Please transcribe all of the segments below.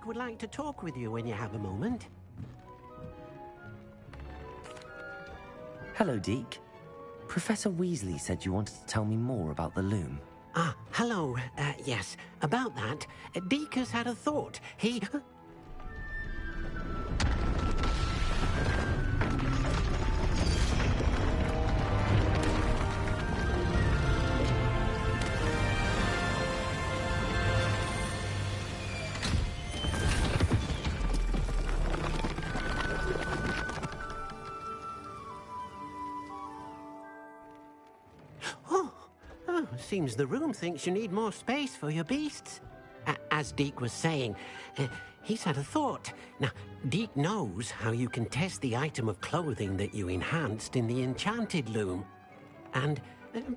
Deek would like to talk with you when you have a moment. Hello, Deek. Professor Weasley said you wanted to tell me more about the loom. Ah, hello. Yes, about that. Deek has had a thought. He... Seems the room thinks you need more space for your beasts. As Deek was saying, he's had a thought. Now, Deek knows how you can test the item of clothing that you enhanced in the enchanted loom. And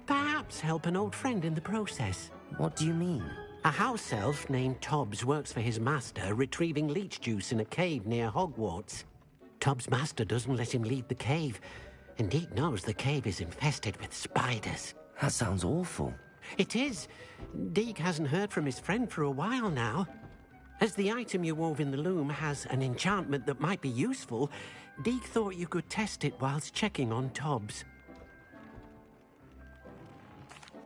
perhaps help an old friend in the process. What do you mean? A house elf named Tobbs works for his master, retrieving leech juice in a cave near Hogwarts. Tobbs' master doesn't let him leave the cave, and Deek knows the cave is infested with spiders. That sounds awful. It is. Deek hasn't heard from his friend for a while now. As the item you wove in the loom has an enchantment that might be useful, Deek thought you could test it whilst checking on Tobbs.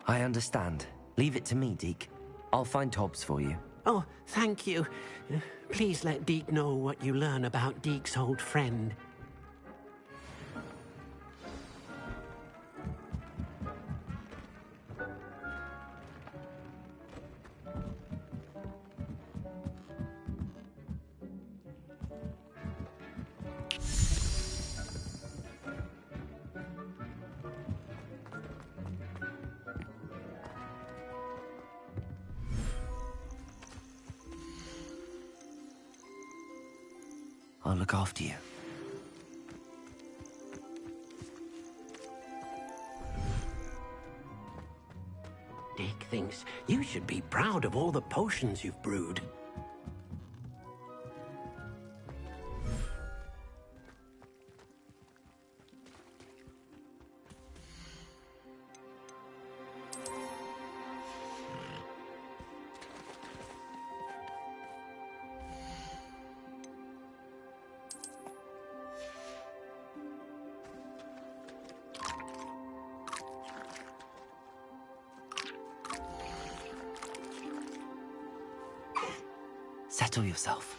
I understand. Leave it to me, Deek. I'll find Tobbs for you. Oh, thank you. Please let Deek know what you learn about Deek's old friend. I'll look after you. Deek thinks you should be proud of all the potions you've brewed. Settle yourself.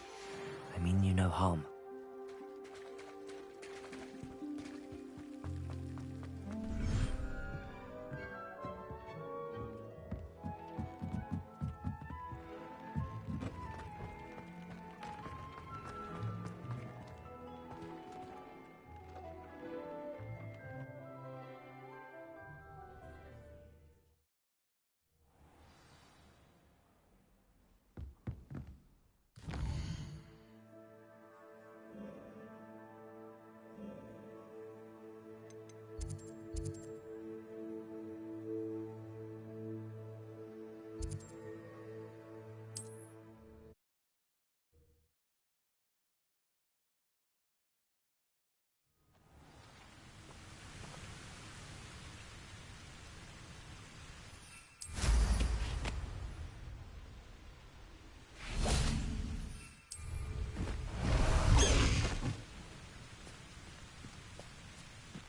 I mean you no harm.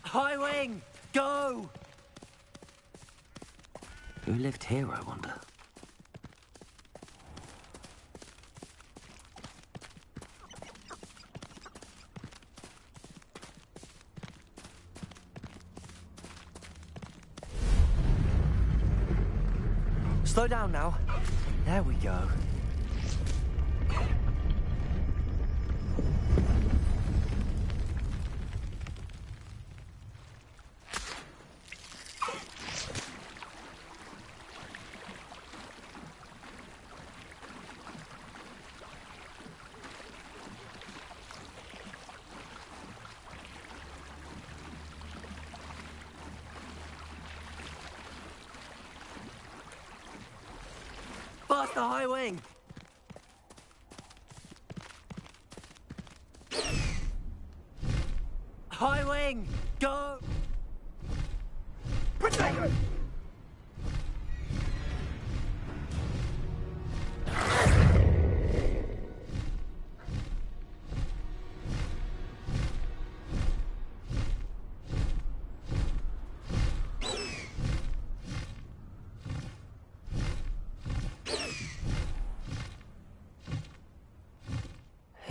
High Wing! Go! Who lived here, I wonder? Slow down now. There we go. Faster, High Wing! High Wing! Go! Protect!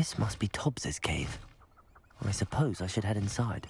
This must be Tobbs's cave. I suppose I should head inside.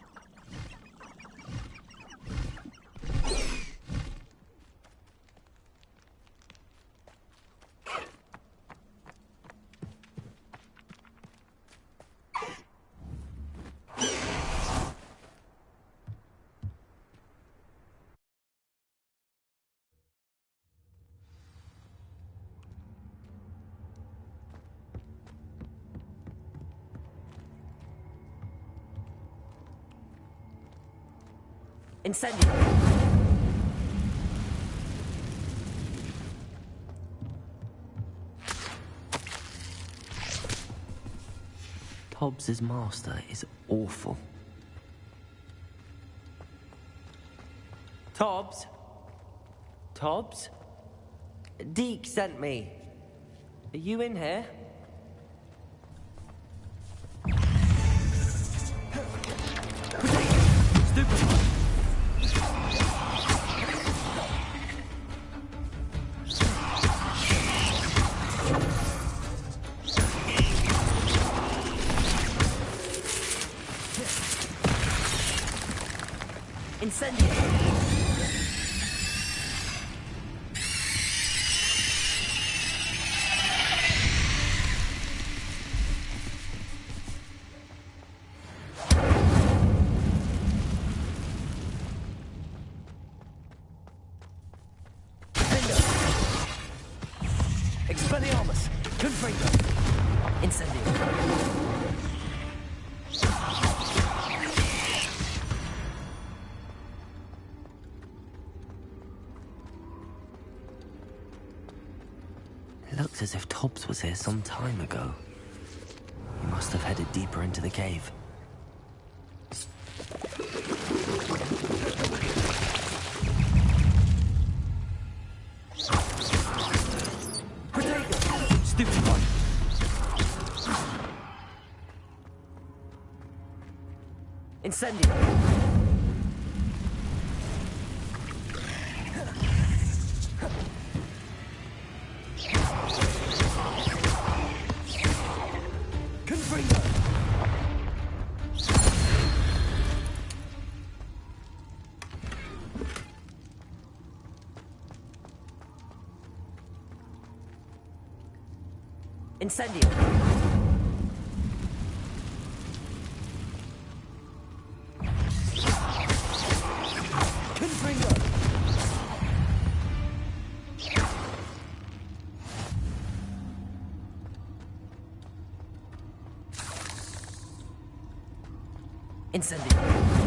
Incendio! Tobbs's master is awful. Tobbs? Tobbs? Deke sent me. Are you in here? Stupid! Incendio! Expelliarmus! Confringo! Incendio! It looks as if Tobbs was here some time ago. He must have headed deeper into the cave. Stupid one! Incendio! Confringo! Incendio! Confringo! Incendio!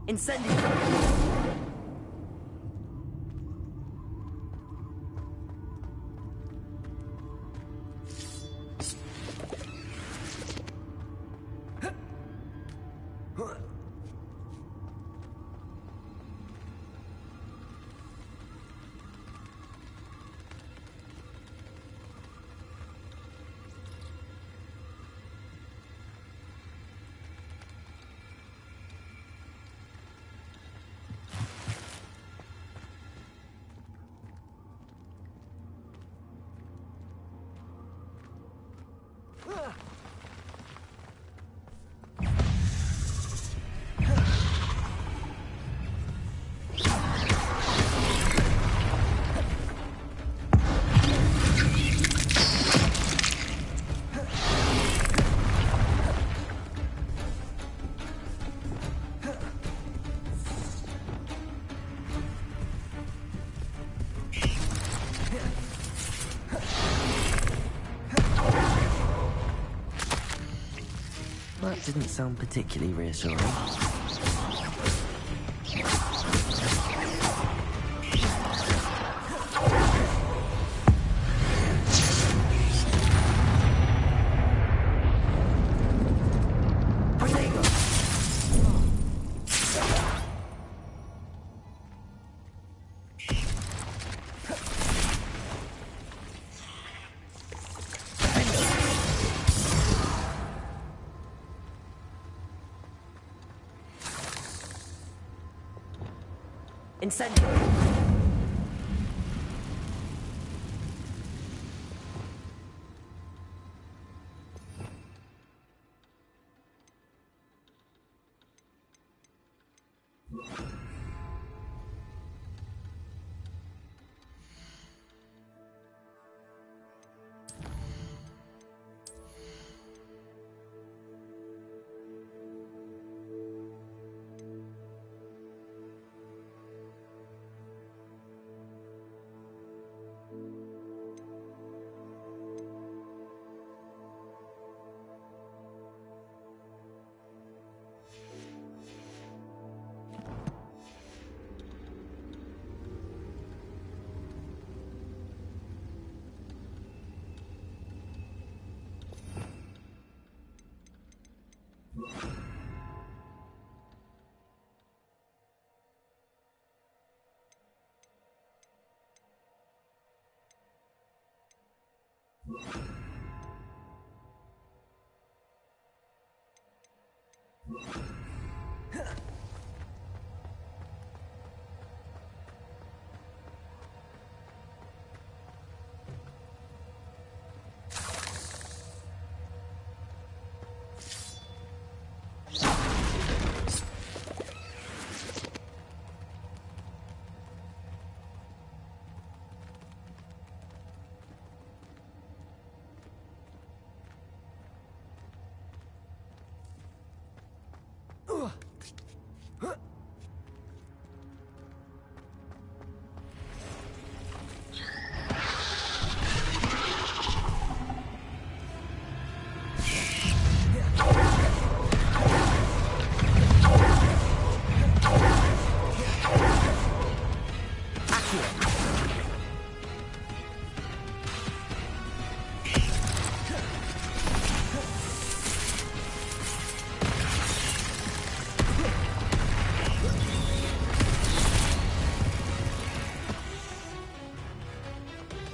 Incendio! That didn't sound particularly reassuring. Incendio.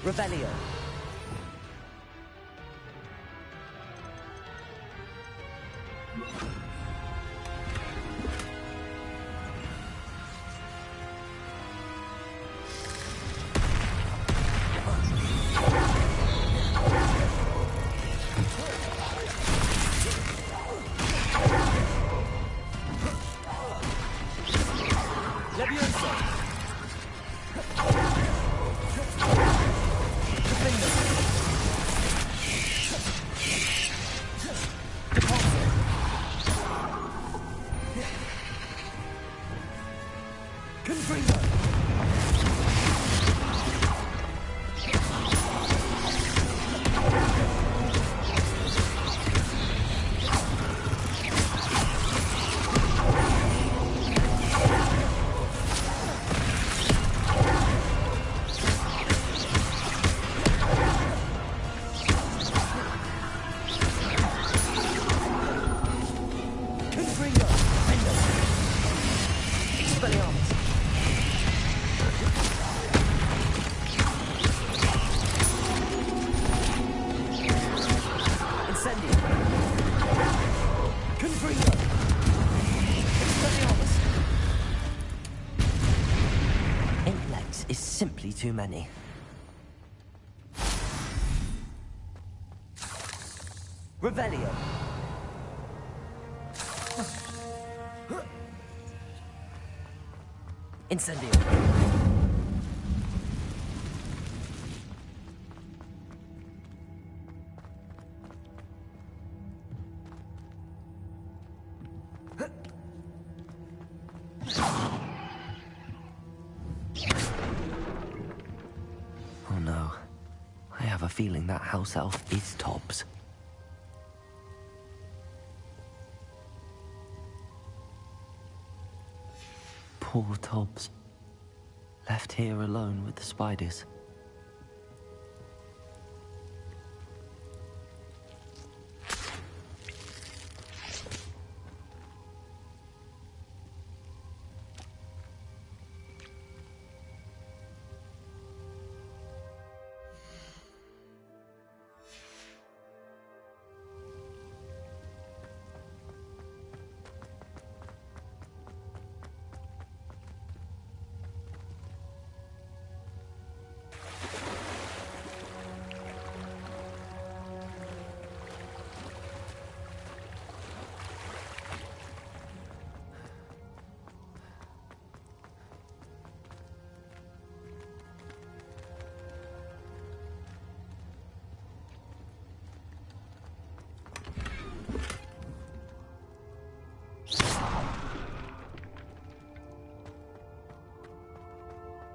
Revelio. Simply too many. Revelio. Incendio. Oh no. I have a feeling that house elf is Tobbs. Poor Tobbs. Left here alone with the spiders.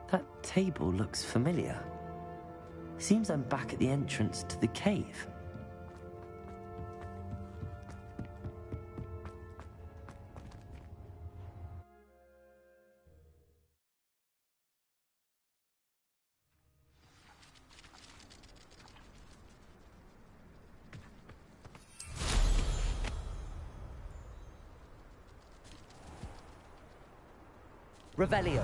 That table looks familiar. Seems I'm back at the entrance to the cave. Revelio.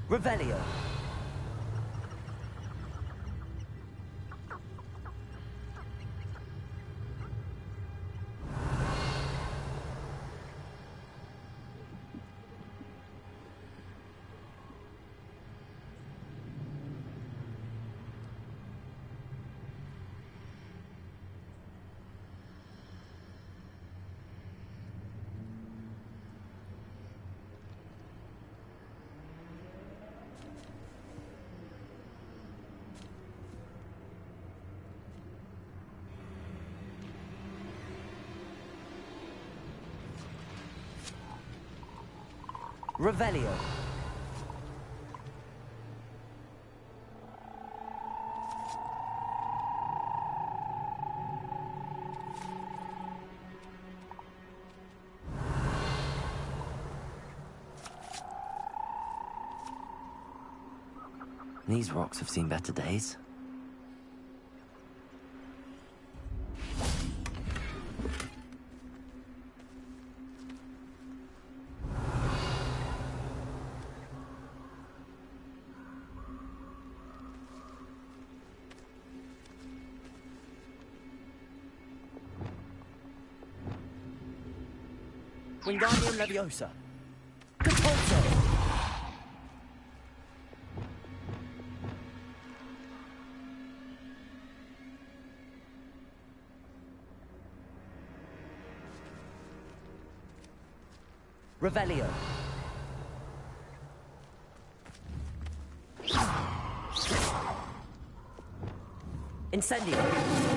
Revelio. Revelio. These rocks have seen better days. Wingardium Leviosa. Compulso. Revelio. Incendio.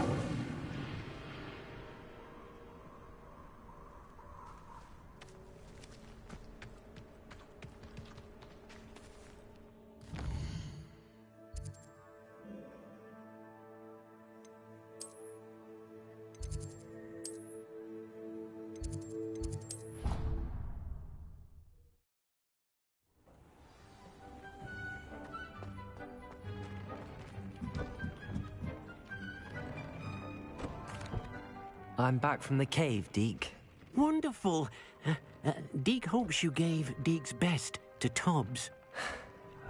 I'm back from the cave, Deke. Wonderful. Deke hopes you gave Deke's best to Tobbs.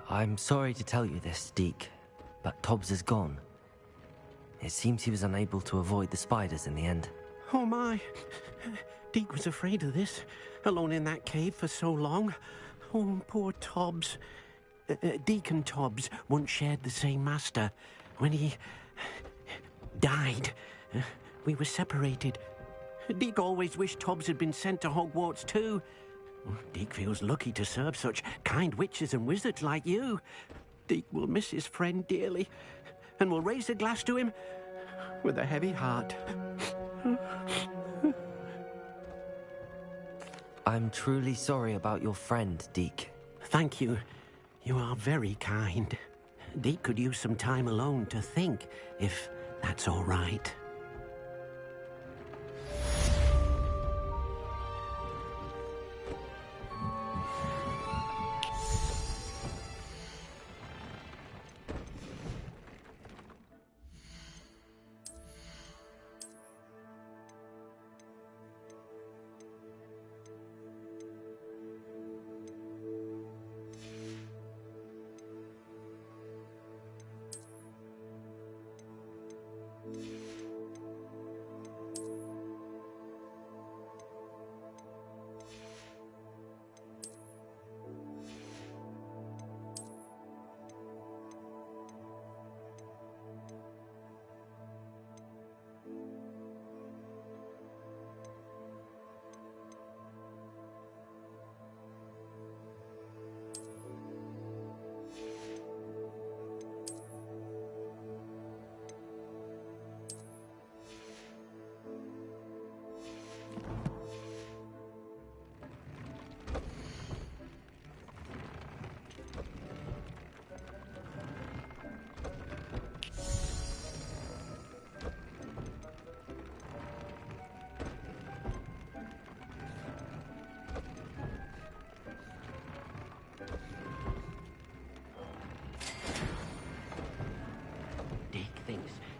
I'm sorry to tell you this, Deke, but Tobbs is gone. It seems he was unable to avoid the spiders in the end. Oh my. Deke was afraid of this, alone in that cave for so long. Oh, poor Tobbs. Deke and Tobbs once shared the same master. When he died, we were separated. Deke always wished Tobbs had been sent to Hogwarts too. Deke feels lucky to serve such kind witches and wizards like you. Deke will miss his friend dearly, and will raise a glass to him with a heavy heart. I'm truly sorry about your friend, Deke. Thank you. You are very kind. Deke could use some time alone to think, if that's all right.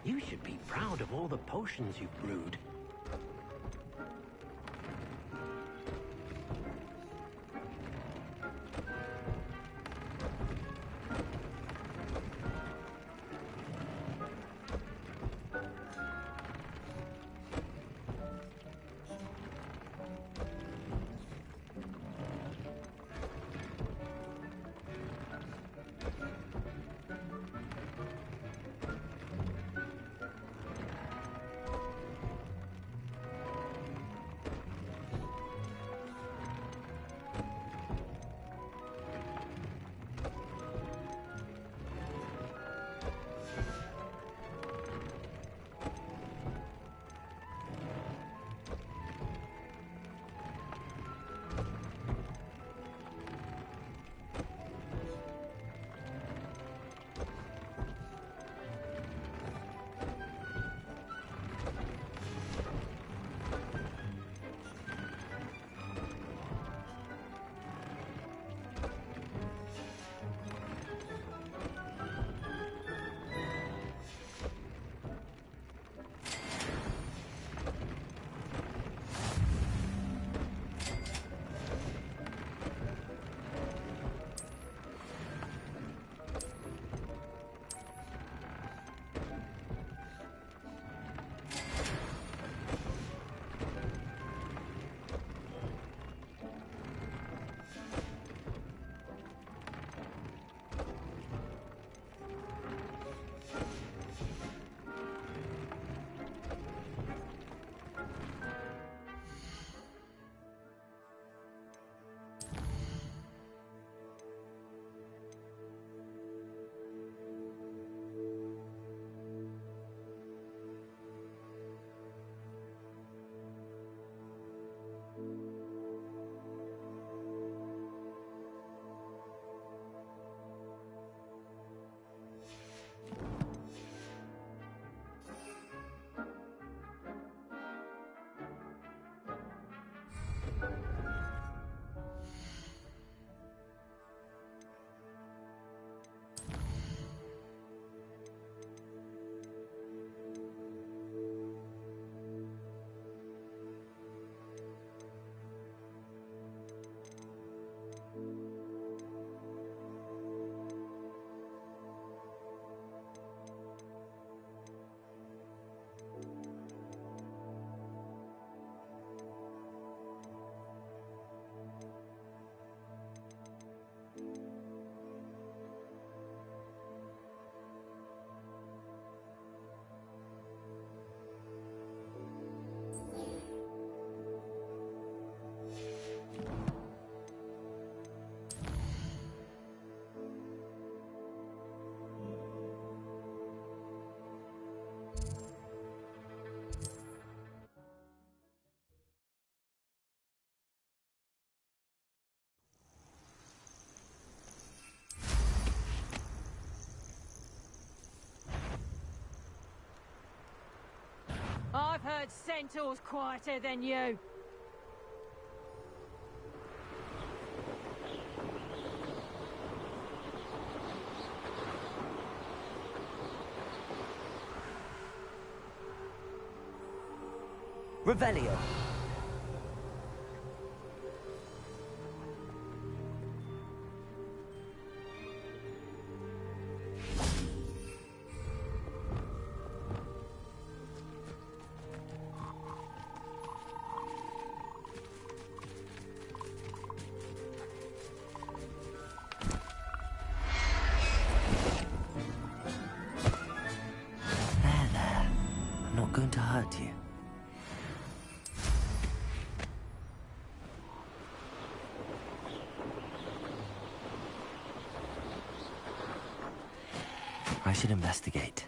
You should be proud of all the potions you've brewed. heard centaurs quieter than you. Revelio. There. I'm not going to hurt you. I should investigate.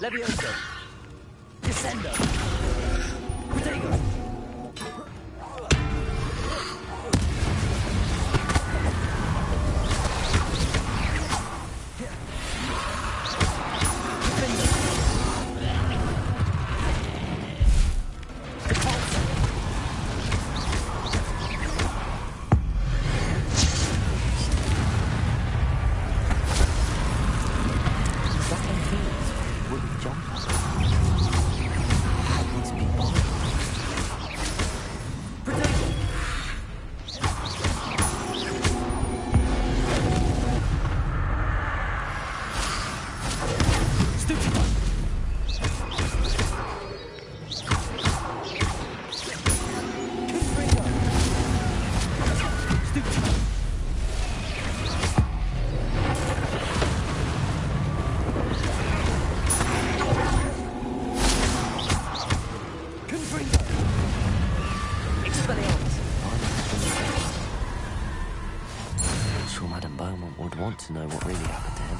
Levioso. Descendo. Protego. To know what really happened to him.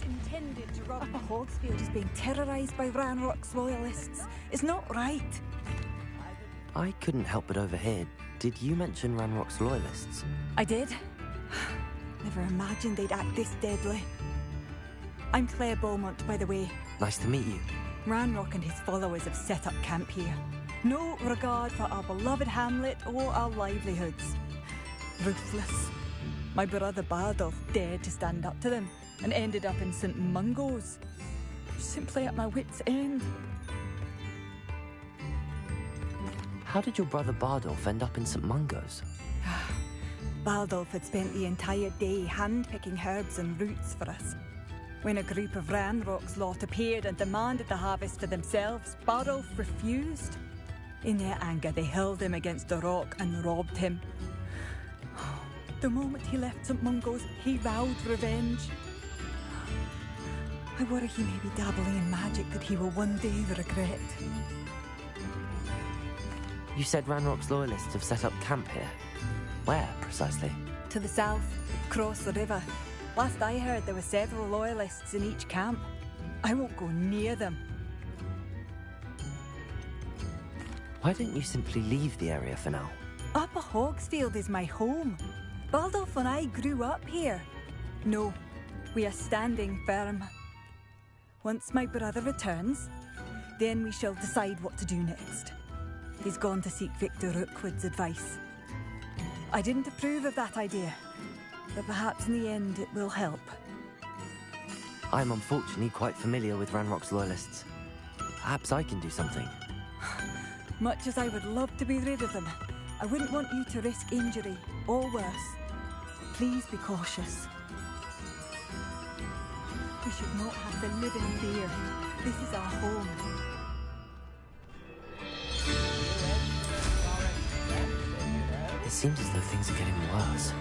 Intended to rob Upper Hogsfield is being terrorised by Ranrock's loyalists. It's not right. I couldn't help but overhear. Did you mention Ranrock's loyalists? I did. Never imagined they'd act this deadly. I'm Claire Beaumont, by the way. Nice to meet you. Ranrock and his followers have set up camp here. No regard for our beloved hamlet or our livelihoods. Ruthless. My brother Bardolph dared to stand up to them and ended up in St. Mungo's. Simply at my wit's end. How did your brother Bardolph end up in St. Mungo's? Bardolph had spent the entire day hand-picking herbs and roots for us. When a group of Ranrock's lot appeared and demanded the harvest for themselves, Bardolph refused. In their anger, they hurled him against a rock and robbed him. The moment he left St. Mungo's, he vowed revenge. I worry he may be dabbling in magic that he will one day regret. You said Ranrock's loyalists have set up camp here. Where, precisely? To the south, across the river. Last I heard, there were several loyalists in each camp. I won't go near them. Why don't you simply leave the area for now? Upper Hogsfield is my home. Baldulf and I grew up here. No, we are standing firm. Once my brother returns, then we shall decide what to do next. He's gone to seek Victor Rookwood's advice. I didn't approve of that idea, but perhaps in the end it will help. I'm unfortunately quite familiar with Ranrock's loyalists. Perhaps I can do something. Much as I would love to be rid of them, I wouldn't want you to risk injury, or worse. Please be cautious. We should not have to live in fear. This is our home. It seems as though things are getting worse.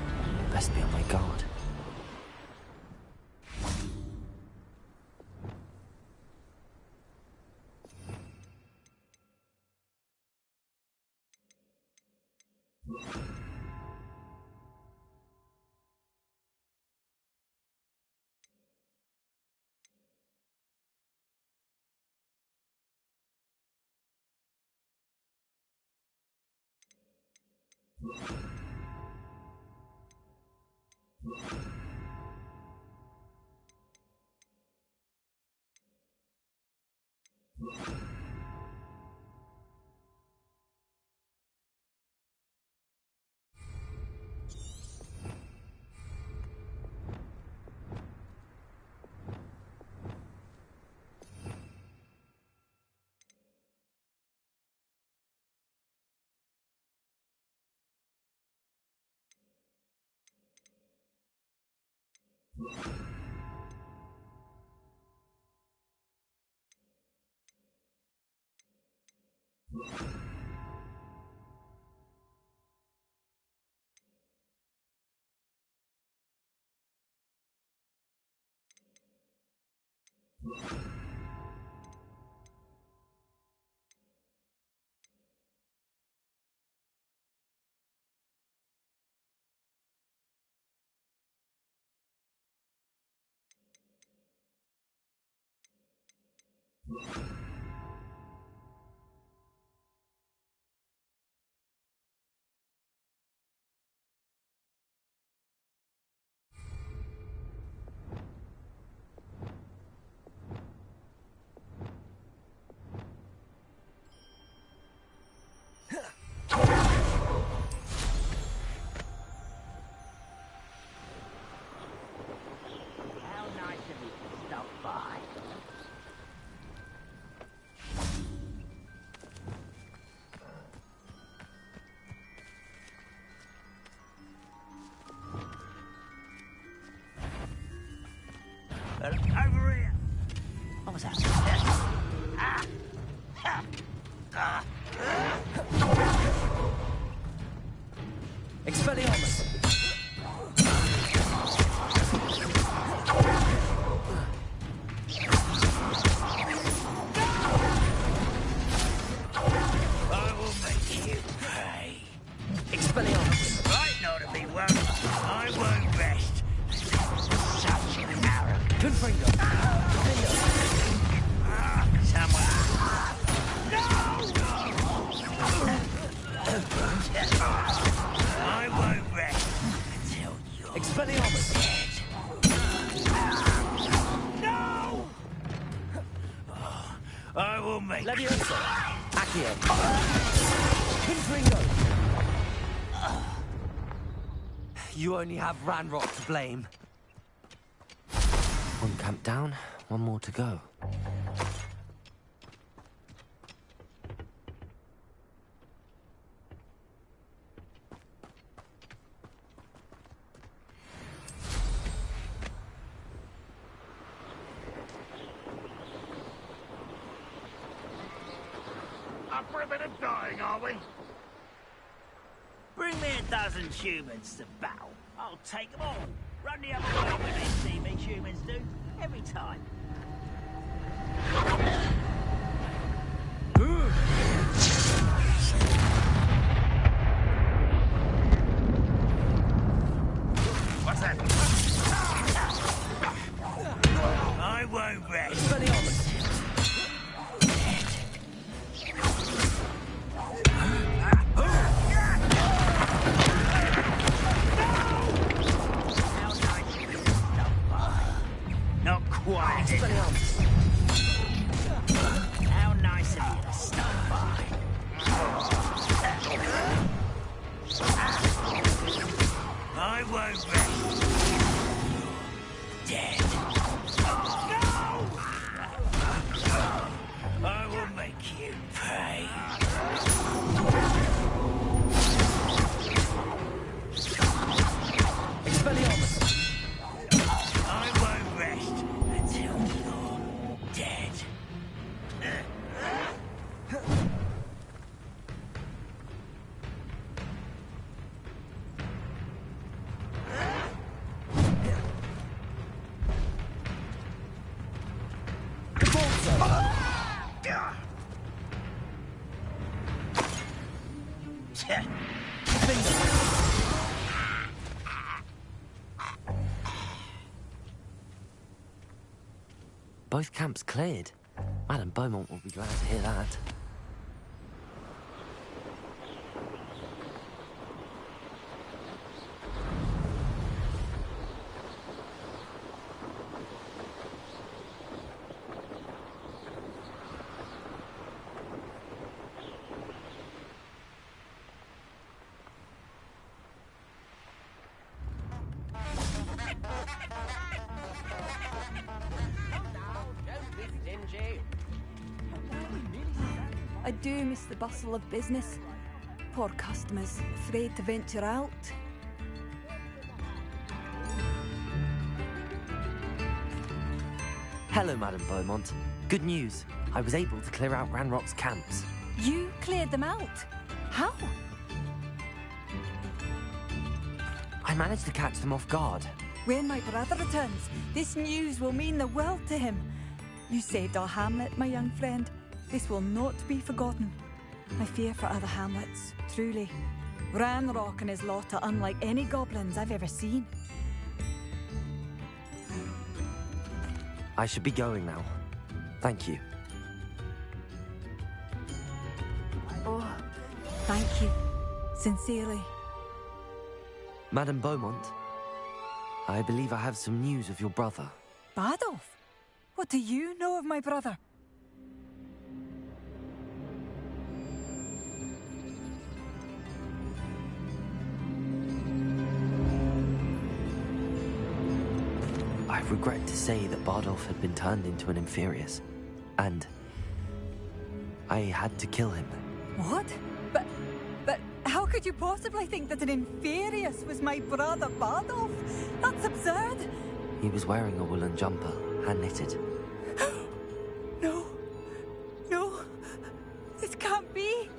Best be on my guard. Over here! What was that? Expelliarmus! I will make you pay. Expelliarmus! Right, not to be worried. I won't rest. Such an arrogant. Confringo! Somewhere. I won't rest until you're Expelliarmus! No! I will make Leviosa! Accio! Confringo! You only have Ranrock to blame. One camp down, one more to go. Up for a bit of dying, are we? Bring me a dozen humans to battle. I'll take them all. Run the other way when they see me, humans do. Every time. What's that? Both camps cleared. Madame Beaumont will be glad to hear that. I do miss the bustle of business. Poor customers, afraid to venture out. Hello, Madame Beaumont. Good news. I was able to clear out Ranrock's camps. You cleared them out? How? I managed to catch them off guard. When my brother returns, this news will mean the world to him. You saved our hamlet, my young friend. This will not be forgotten. I fear for other hamlets, truly. Ranrock and his lot are unlike any goblins I've ever seen. I should be going now. Thank you. Oh, thank you. Sincerely. Madame Beaumont, I believe I have some news of your brother. Badolf? What do you know of my brother? I regret to say that Bardolph had been turned into an Inferius, and I had to kill him. What? But how could you possibly think that an Inferius was my brother Bardolph? That's absurd! He was wearing a woolen jumper, hand-knitted. No. No. This can't be.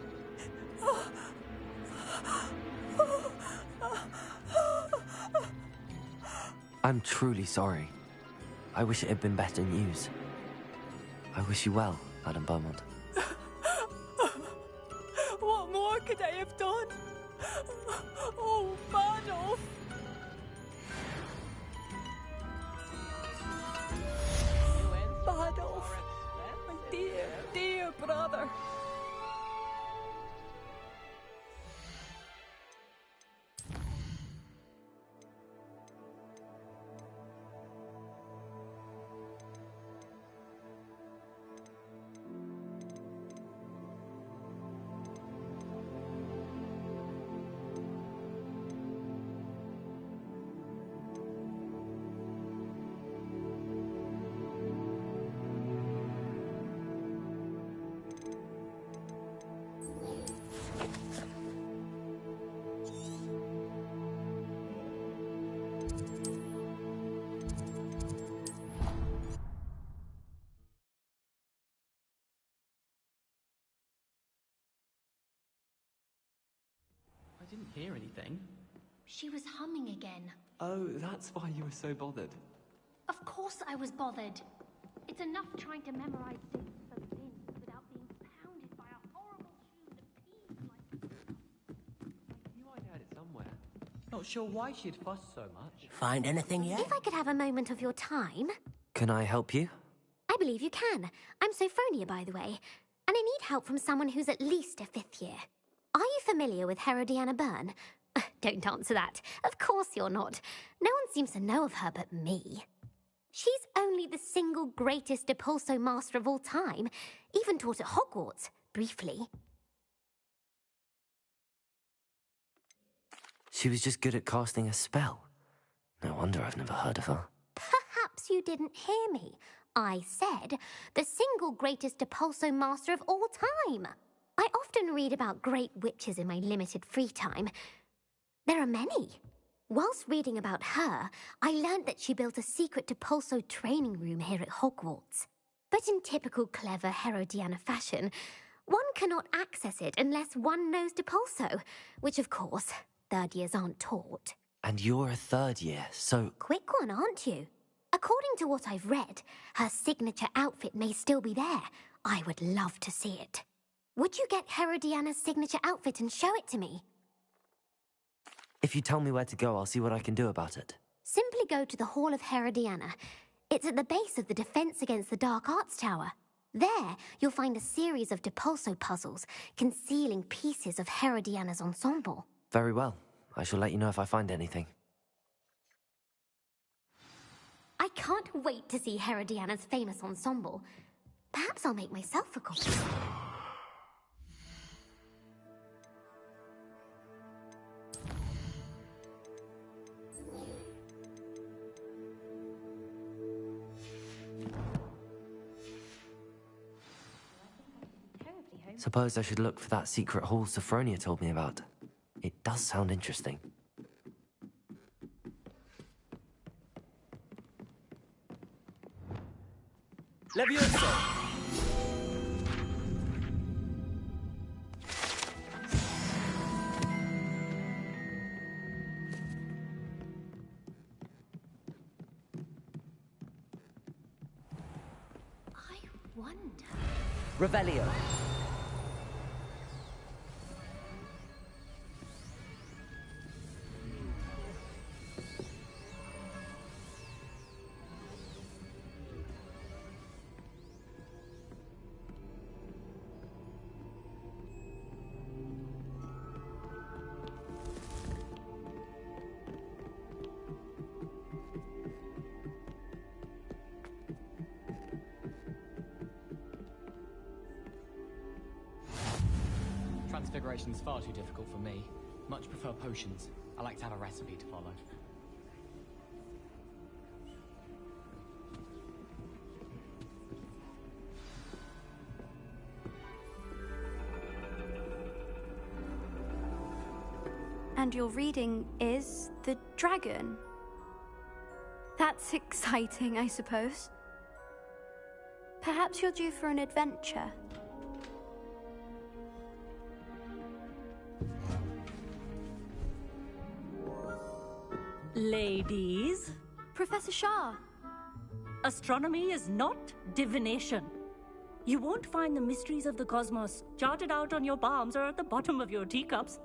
I'm truly sorry. I wish it had been better news. I wish you well, Madame Beaumont. What more could I have done? Oh, Bardolph! Bardolph, my dear, dear brother. I didn't hear anything. She was humming again. Oh, that's why you were so bothered. Of course I was bothered. It's enough trying to memorize things so thin without being pounded by a horrible tune that peeves like... I knew I'd heard it somewhere. Not sure why she'd fussed so much. Find anything yet? If I could have a moment of your time... Can I help you? I believe you can. I'm Sophronia, by the way. And I need help from someone who's at least a 5th year. Are you familiar with Herodiana Byrne? Don't answer that. Of course you're not. No one seems to know of her but me. She's only the single greatest Depulso master of all time. Even taught at Hogwarts, briefly. She was just good at casting a spell. No wonder I've never heard of her. Perhaps you didn't hear me. I said the single greatest Depulso master of all time. I often read about great witches in my limited free time. There are many. Whilst reading about her, I learned that she built a secret Depulso training room here at Hogwarts. But in typical clever Herodiana fashion, one cannot access it unless one knows Depulso, which of course, 3rd years aren't taught. And you're a 3rd year, so... Quick one, aren't you? According to what I've read, her signature outfit may still be there. I would love to see it. Would you get Herodiana's signature outfit and show it to me? If you tell me where to go, I'll see what I can do about it. Simply go to the Hall of Herodiana. It's at the base of the Defense Against the Dark Arts Tower. There, you'll find a series of Depulso puzzles concealing pieces of Herodiana's ensemble. Very well. I shall let you know if I find anything. I can't wait to see Herodiana's famous ensemble. Perhaps I'll make myself a copy. Suppose I should look for that secret hall Sophronia told me about. It does sound interesting. Levioso! I wonder... Revelio. Transfiguration's far too difficult for me. Much prefer potions. I like to have a recipe to follow. And your reading is the dragon. That's exciting, I suppose. Perhaps you're due for an adventure. Ladies, Professor Shah. astronomy is not divination. You won't find the mysteries of the cosmos charted out on your palms or at the bottom of your teacups.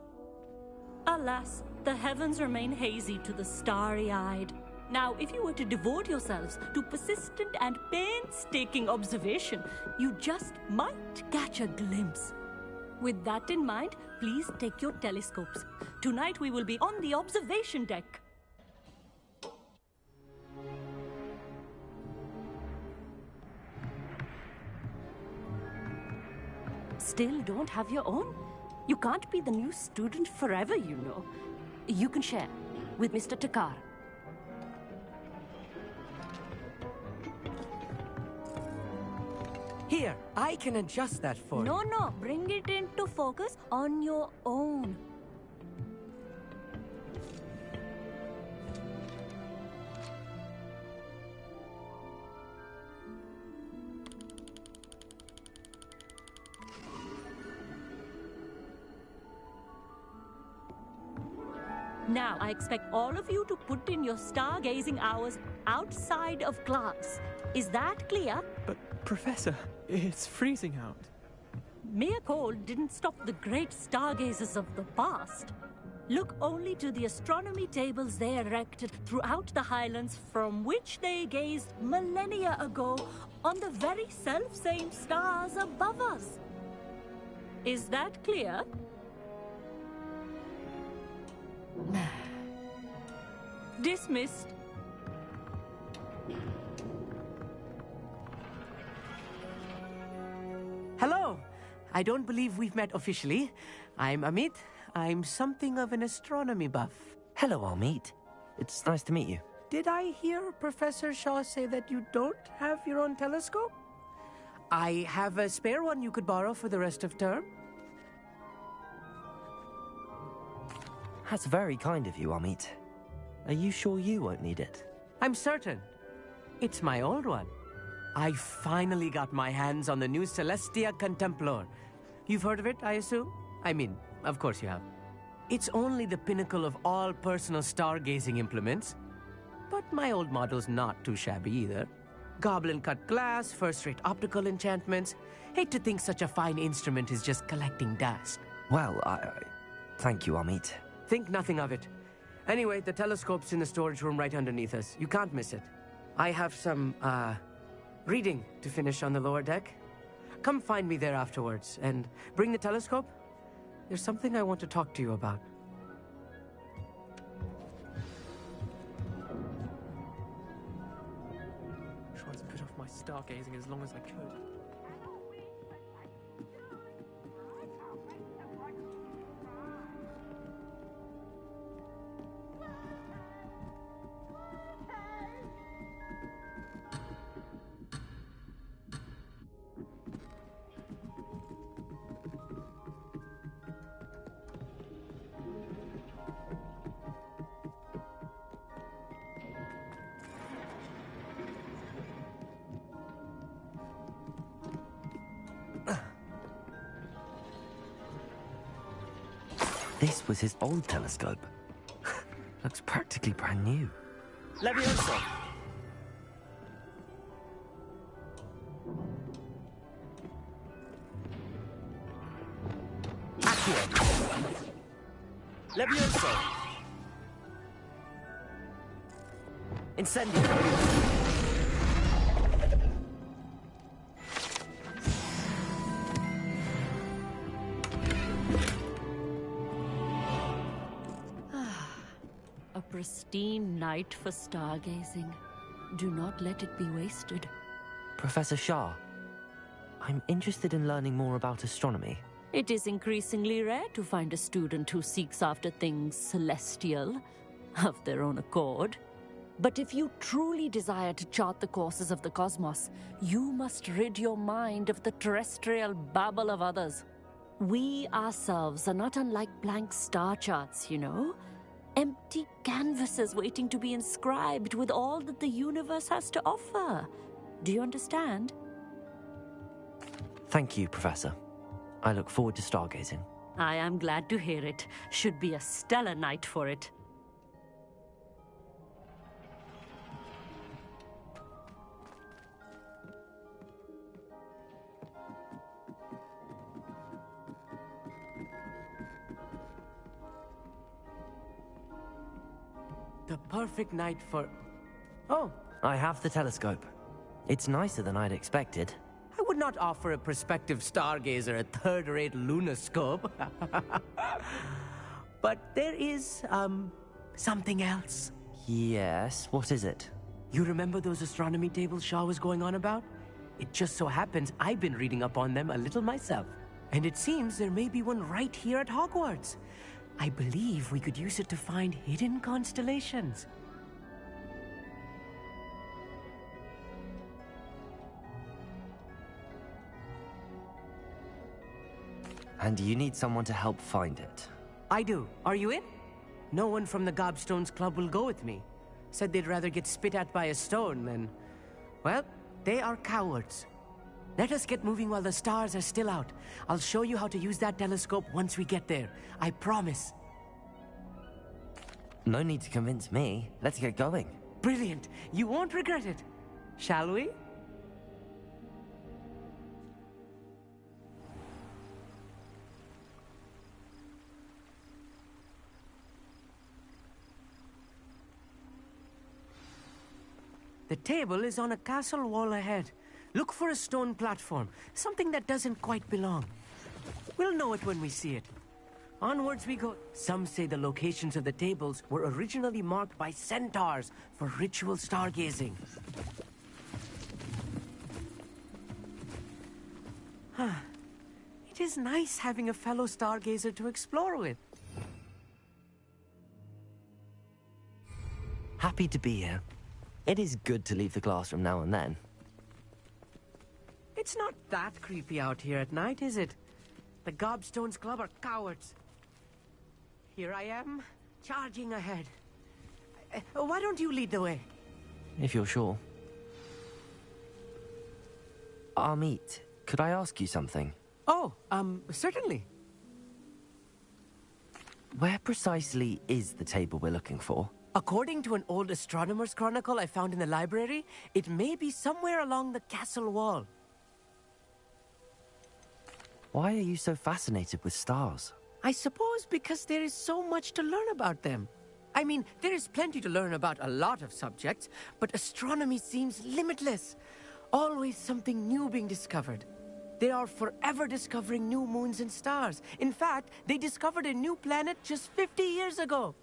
Alas, the heavens remain hazy to the starry-eyed. Now, if you were to devote yourselves to persistent and painstaking observation, you just might catch a glimpse. With that in mind, please take your telescopes. Tonight we will be on the observation deck. Still don't have your own? You can't be the new student forever, you know. You can share with Mr. Takar. Here, I can adjust that for you. No, bring it into focus on your own. Now, I expect all of you to put in your stargazing hours outside of class. Is that clear? But, Professor, it's freezing out. Mere cold didn't stop the great stargazers of the past. Look only to the astronomy tables they erected throughout the Highlands from which they gazed millennia ago on the very self-same stars above us. Is that clear? Dismissed. Hello. I don't believe we've met officially. I'm Amit. I'm something of an astronomy buff. Hello, Amit. It's nice to meet you. Did I hear Professor Shaw say that you don't have your own telescope? I have a spare one you could borrow for the rest of term. That's very kind of you, Amit. Are you sure you won't need it? I'm certain. It's my old one. I finally got my hands on the new Celestia Contemplor. You've heard of it, I assume? I mean, of course you have. It's only the pinnacle of all personal stargazing implements. But my old model's not too shabby either. Goblin-cut glass, first-rate optical enchantments. Hate to think such a fine instrument is just collecting dust. Well, thank you, Amit. Think nothing of it. Anyway, the telescope's in the storage room right underneath us. You can't miss it. I have some, reading to finish on the lower deck. Come find me there afterwards, and bring the telescope. There's something I want to talk to you about. Tried to put off my stargazing as long as I could. This was his old telescope. Looks practically brand new. Levioso! Accio! Levioso! Incendio! A pristine night for stargazing. Do not let it be wasted. Professor Shah, I'm interested in learning more about astronomy. It is increasingly rare to find a student who seeks after things celestial, of their own accord. But if you truly desire to chart the courses of the cosmos, you must rid your mind of the terrestrial babble of others. We ourselves are not unlike blank star charts, you know. Empty canvases waiting to be inscribed with all that the universe has to offer. Do you understand? Thank you, Professor. I look forward to stargazing. I am glad to hear it. Should be a stellar night for it. The perfect night for... Oh! I have the telescope. It's nicer than I'd expected. I would not offer a prospective stargazer a third-rate lunoscope. But there is, something else. Yes, what is it? You remember those astronomy tables Shah was going on about? It just so happens I've been reading up on them a little myself. And it seems there may be one right here at Hogwarts. I believe we could use it to find hidden constellations. And you need someone to help find it. I do. Are you in? No one from the Gobstones Club will go with me. Said they'd rather get spit at by a stone than... Well, they are cowards. Let us get moving while the stars are still out. I'll show you how to use that telescope once we get there. I promise. No need to convince me. Let's get going. Brilliant. You won't regret it. Shall we? The table is on a castle wall ahead. Look for a stone platform, something that doesn't quite belong. We'll know it when we see it. Onwards we go. Some say the locations of the tables were originally marked by centaurs for ritual stargazing. It is nice having a fellow stargazer to explore with. Happy to be here. It is good to leave the classroom now and then. It's not that creepy out here at night, is it? The Gobstones Club are cowards. Here I am, charging ahead. Why don't you lead the way? If you're sure. Amit, could I ask you something? Oh, certainly. Where precisely is the table we're looking for? According to an old astronomer's chronicle I found in the library, it may be somewhere along the castle wall. Why are you so fascinated with stars? I suppose because there is so much to learn about them. I mean, there is plenty to learn about a lot of subjects, but astronomy seems limitless. Always something new being discovered. They are forever discovering new moons and stars. In fact, they discovered a new planet just 50 years ago.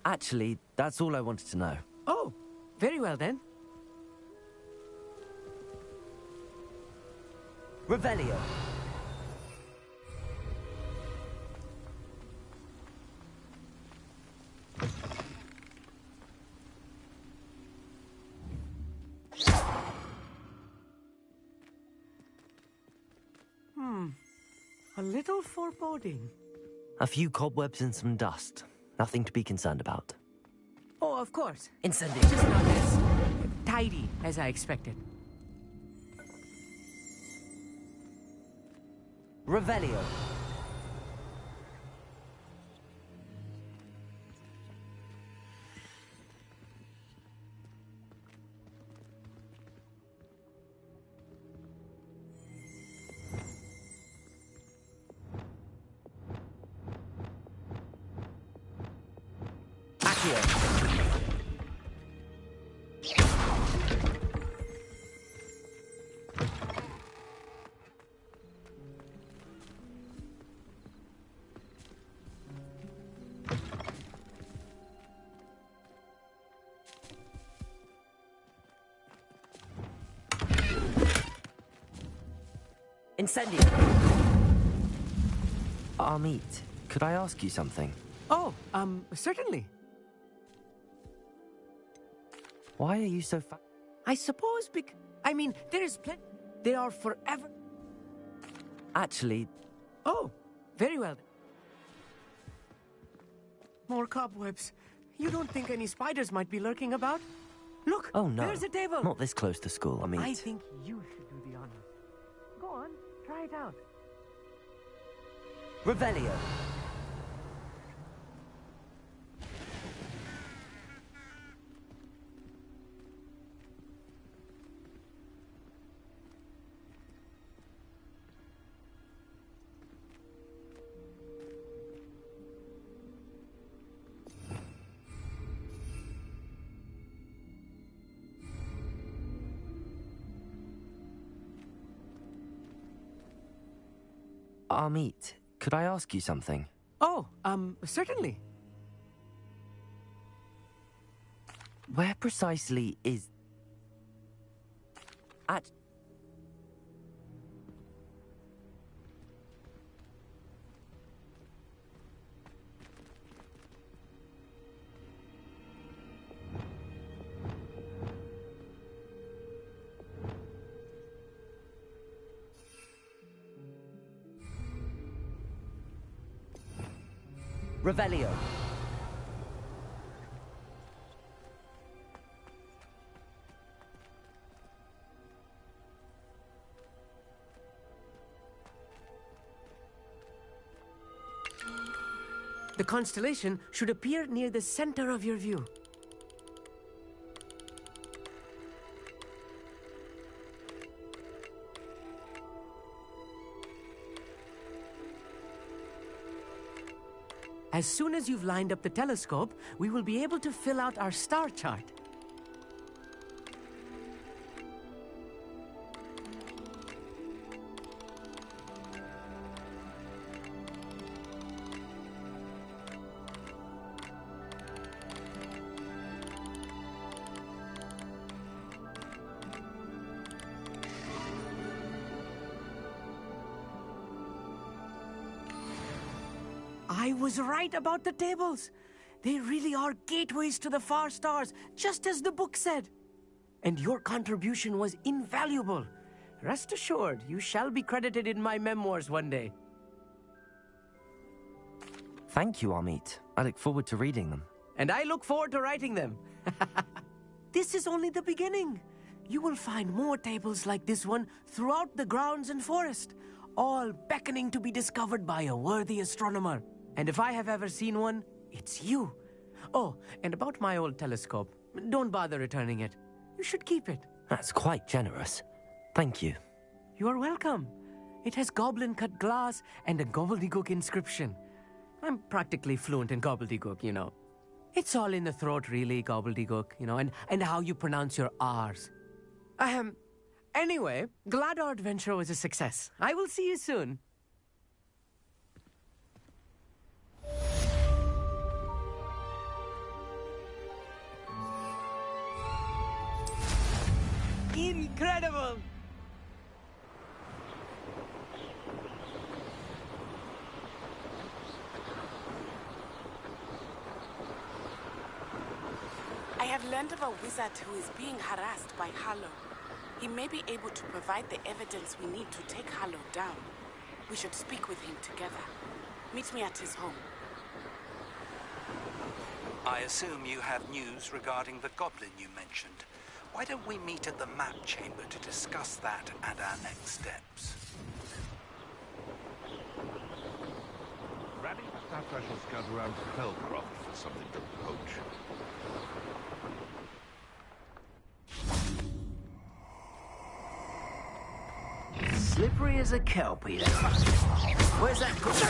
Actually, that's all I wanted to know. Oh, very well then. Revelio. A little foreboding. A few cobwebs and some dust. Nothing to be concerned about. Oh, of course. Incendio. Just not as tidy as I expected. Revelio. Incendio. Amit, could I ask you something? Oh, certainly. Why are you so I suppose I mean, there is plenty. They are forever. Actually... Oh, very well. More cobwebs. You don't think any spiders might be lurking about? Look, Oh no, there's a table. not this close to school, Amit. I think you should do the honors. Go on, try it out. Revelio. Amit, could I ask you something? Oh, certainly. Where precisely is... At... Revelio. The constellation should appear near the center of your view. As soon as you've lined up the telescope, we will be able to fill out our star chart. I was right about the tables. They really are gateways to the far stars, just as the book said. And your contribution was invaluable. Rest assured, you shall be credited in my memoirs one day. Thank you, Amit. I look forward to reading them. And I look forward to writing them. This is only the beginning. You will find more tables like this one throughout the grounds and forest, all beckoning to be discovered by a worthy astronomer. And if I have ever seen one, it's you. Oh, and about my old telescope. Don't bother returning it. You should keep it. That's quite generous. Thank you. You are welcome. It has goblin-cut glass and a gobbledygook inscription. I'm practically fluent in gobbledygook, you know. It's all in the throat, really, gobbledygook, you know, and how you pronounce your R's. Anyway, glad our adventure was a success. I will see you soon. Incredible! I have learned of a wizard who is being harassed by Harlow. He may be able to provide the evidence we need to take Harlow down. We should speak with him together. Meet me at his home. I assume you have news regarding the goblin you mentioned. Why don't we meet at the map chamber to discuss that and our next steps? Randy, perhaps I shall scout around Felcroft for something to poach. Slippery as a kelpie, that must be. Where's that goblin?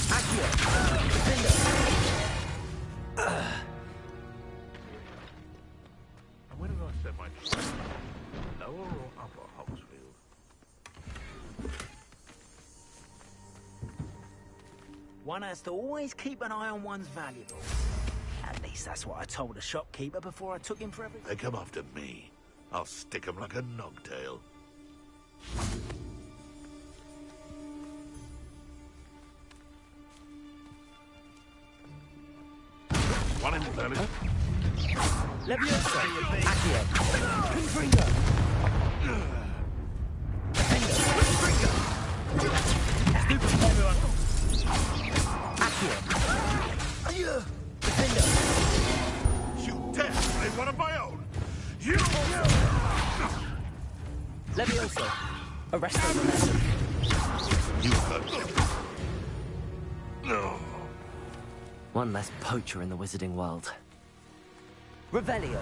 Accio! And where did I set my trap? Lower or upper Hogsfield? One has to always keep an eye on one's valuables. At least that's what I told the shopkeeper before I took him for everything. They come after me. I'll stick 'em like a nogtail. One in the belly. Leviosa! Accio! Confringo! Confringo! Stupid everyone! Accio! Defender! Shoot death in one of my own! You! Leviosa! Arresto momentum. You hurt him. No. One less poacher in the wizarding world. Revelio.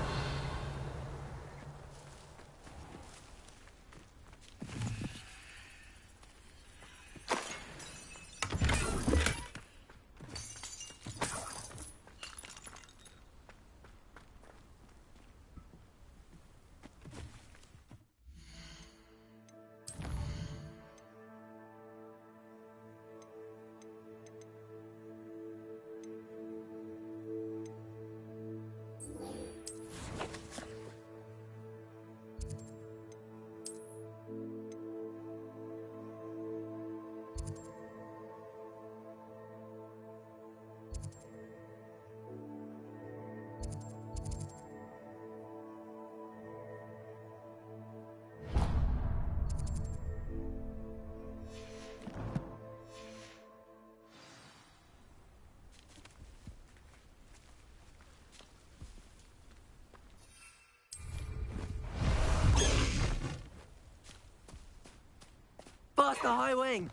Faster, Highwing!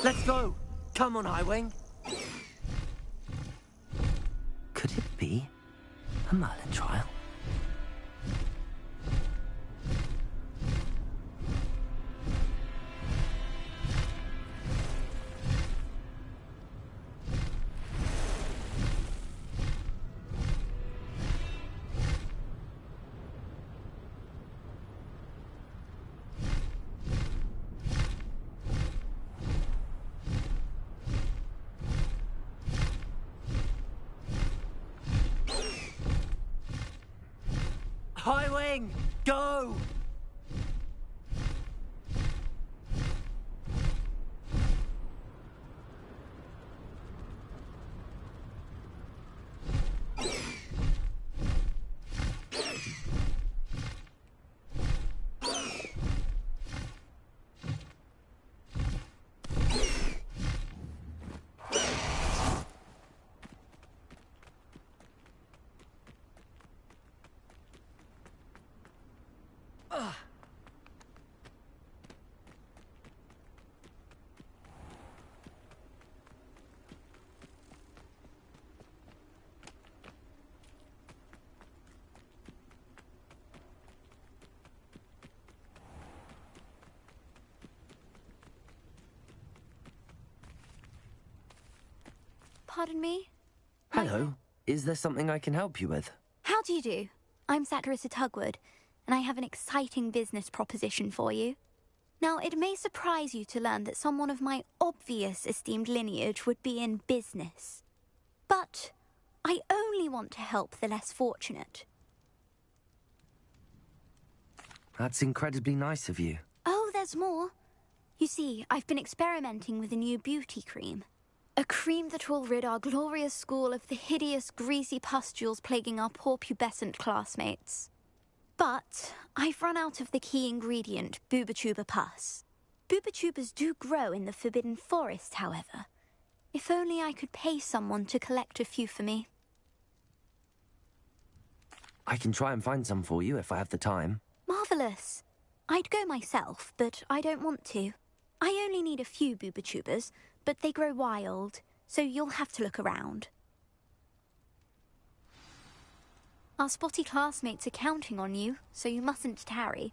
Let's go! Come on, Highwing! Could it be a Merlin trial? Highwing! Go! pardon me? Hello. Is there something I can help you with? How do you do? I'm Saturissa Tugwood, and I have an exciting business proposition for you. Now, it may surprise you to learn that someone of my obvious esteemed lineage would be in business. But I only want to help the less fortunate. That's incredibly nice of you. Oh, there's more. You see, I've been experimenting with a new beauty cream. A cream that will rid our glorious school of the hideous, greasy pustules plaguing our poor pubescent classmates. But I've run out of the key ingredient, Bubatuba pus. Bubachubas do grow in the Forbidden Forest, however. If only I could pay someone to collect a few for me. I can try and find some for you if I have the time. Marvelous. I'd go myself, but I don't want to. I only need a few Bubachubas, but they grow wild, so you'll have to look around. Our spotty classmates are counting on you, so you mustn't tarry.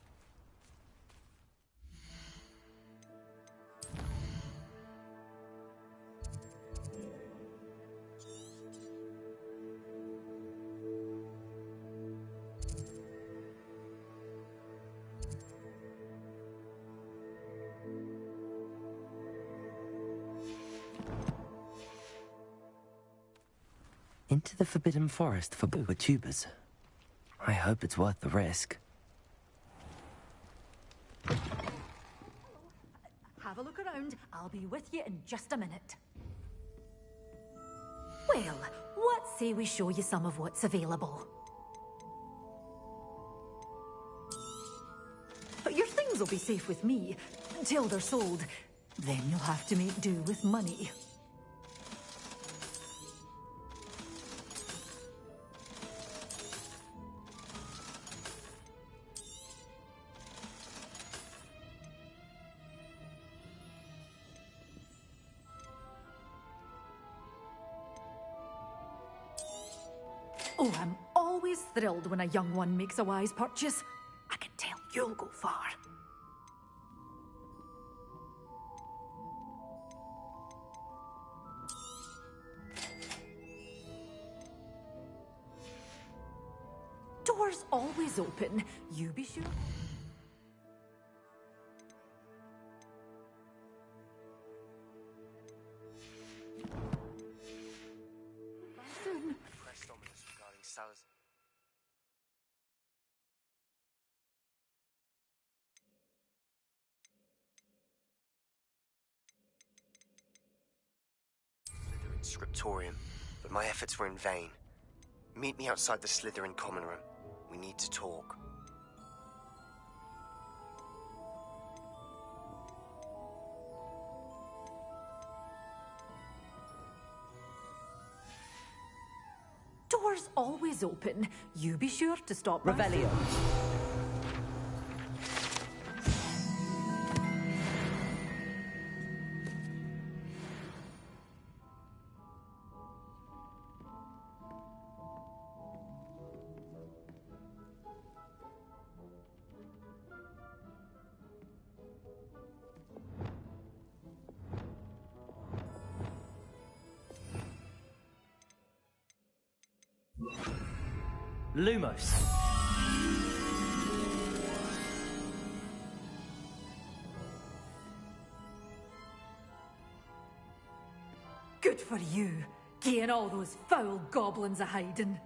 Into the Forbidden Forest for Bubachubas. I hope it's worth the risk. Have a look around. I'll be with you in just a minute. Well, what say we show you some of what's available? Your things will be safe with me until they're sold. Then you'll have to make do with money. Oh, I'm always thrilled when a young one makes a wise purchase. I can tell you'll go far. Doors always open. You be sure. Scriptorium, but my efforts were in vain. Meet me outside the Slytherin common room. We need to talk. Doors always open. You be sure to stop. Revelio. Lumos. Good for you, getting all those foul goblins a hiding.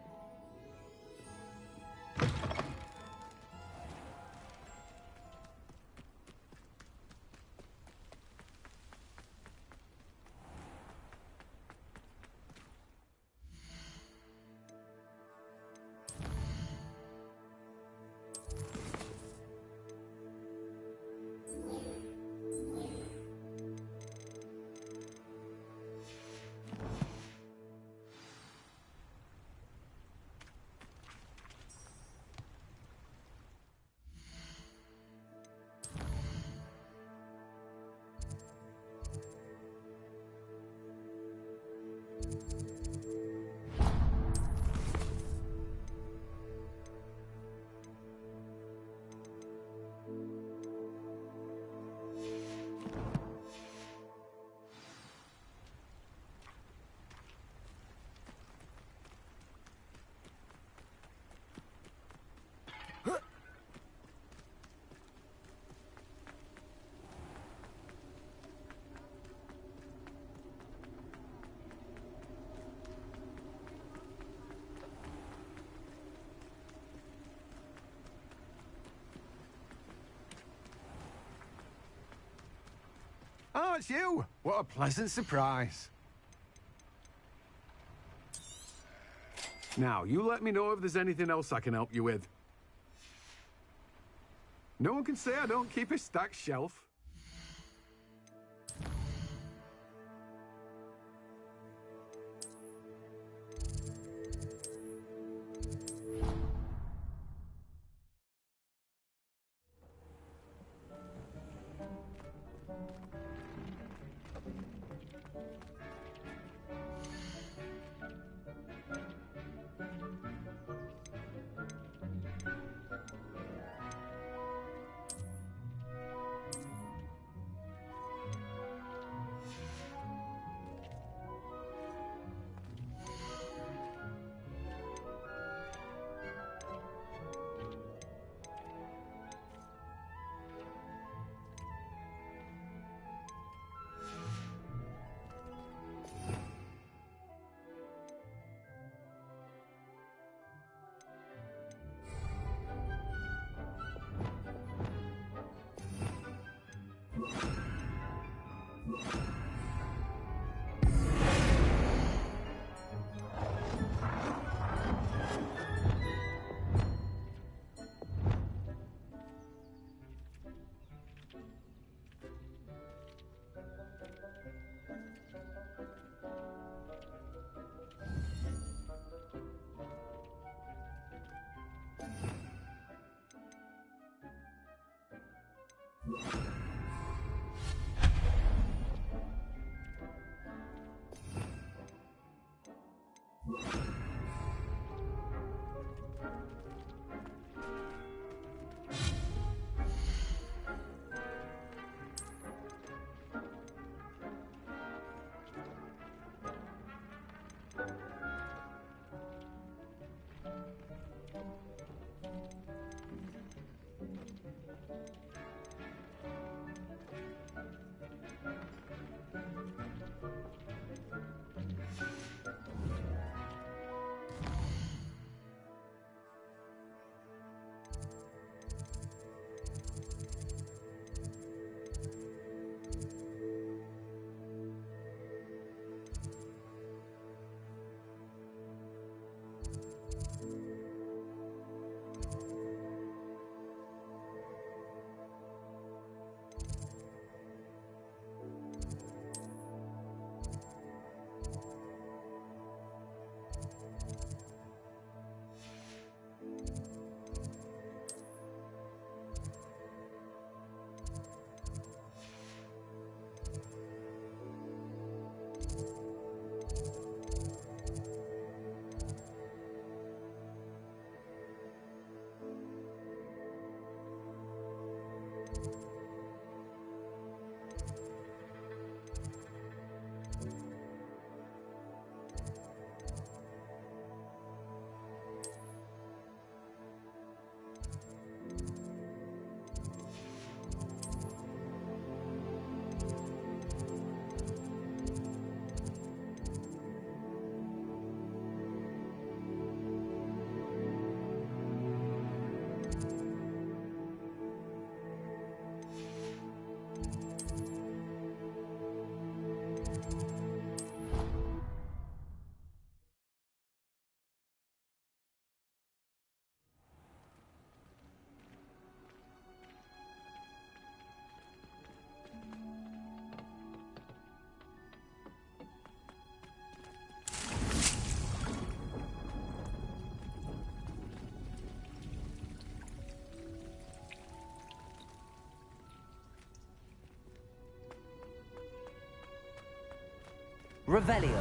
Oh, it's you! What a pleasant surprise. Now, you let me know if there's anything else I can help you with. No one can say I don't keep a stacked shelf. Revelio.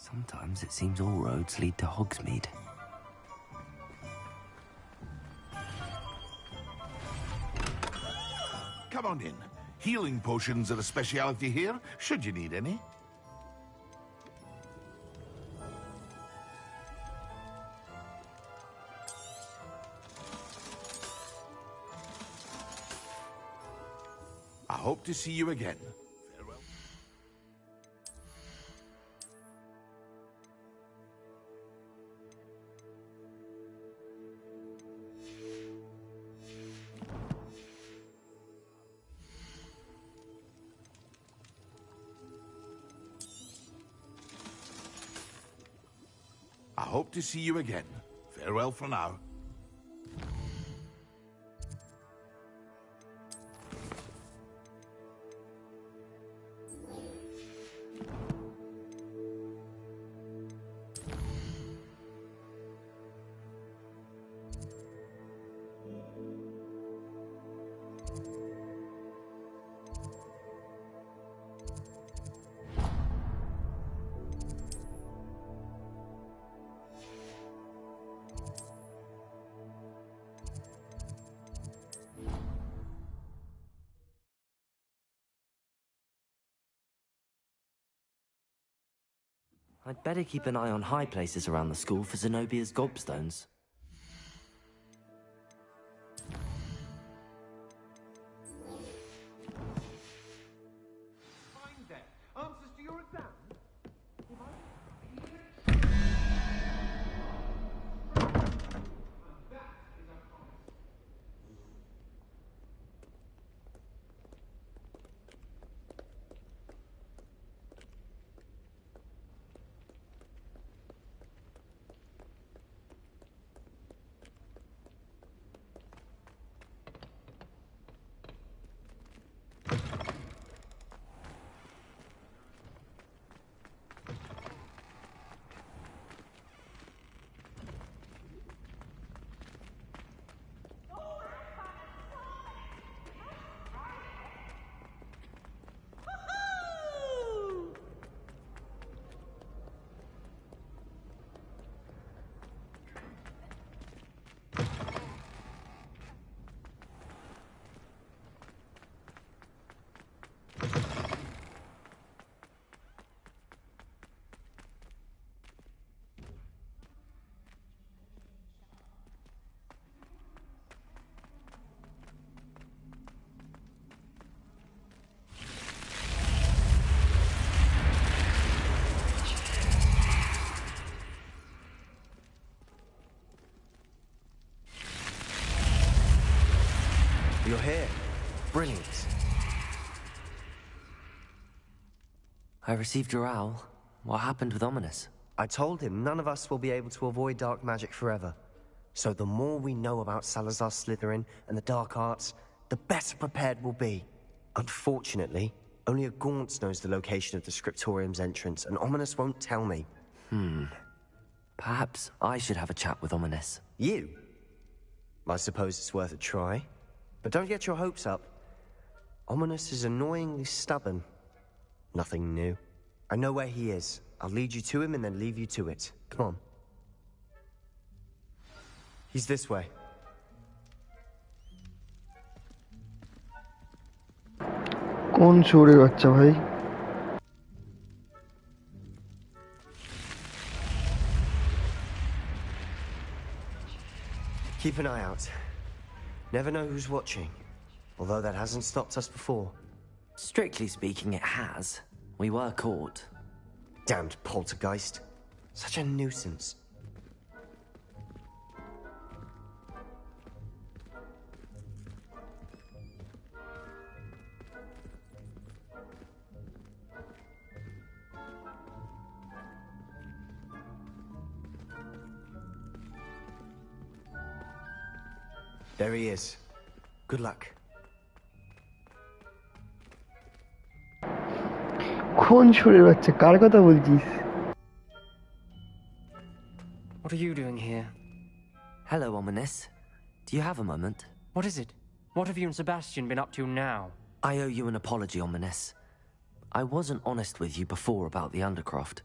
Sometimes it seems all roads lead to Hogsmeade. Come on in. Healing potions are a speciality here, should you need any. I hope to see you again. Farewell. I hope to see you again. Farewell for now. I'd better keep an eye on high places around the school for Zenobia's gobstones. Answers to your exam? You're here. Brilliant. I received your owl. What happened with Ominous? I told him none of us will be able to avoid dark magic forever. So the more we know about Salazar Slytherin and the dark arts, the better prepared we'll be. Unfortunately, only a Gaunt knows the location of the Scriptorium's entrance, and Ominous won't tell me. Perhaps I should have a chat with Ominous. You? I suppose it's worth a try. But don't get your hopes up. Ominous is annoyingly stubborn. Nothing new. I know where he is. I'll lead you to him and then leave you to it. Come on. He's this way. কোন চোরের বাচ্চা ভাই? Keep an eye out. Never know who's watching. Although that hasn't stopped us before. Strictly speaking, it has. We were caught. Damned poltergeist. Such a nuisance. There he is. Good luck. কোন চোরের বাচ্চা? কার কথা বলছিস? What are you doing here? Hello, Ominous. Do you have a moment? What is it? What have you and Sebastian been up to now? I owe you an apology, Ominous. I wasn't honest with you before about the Undercroft.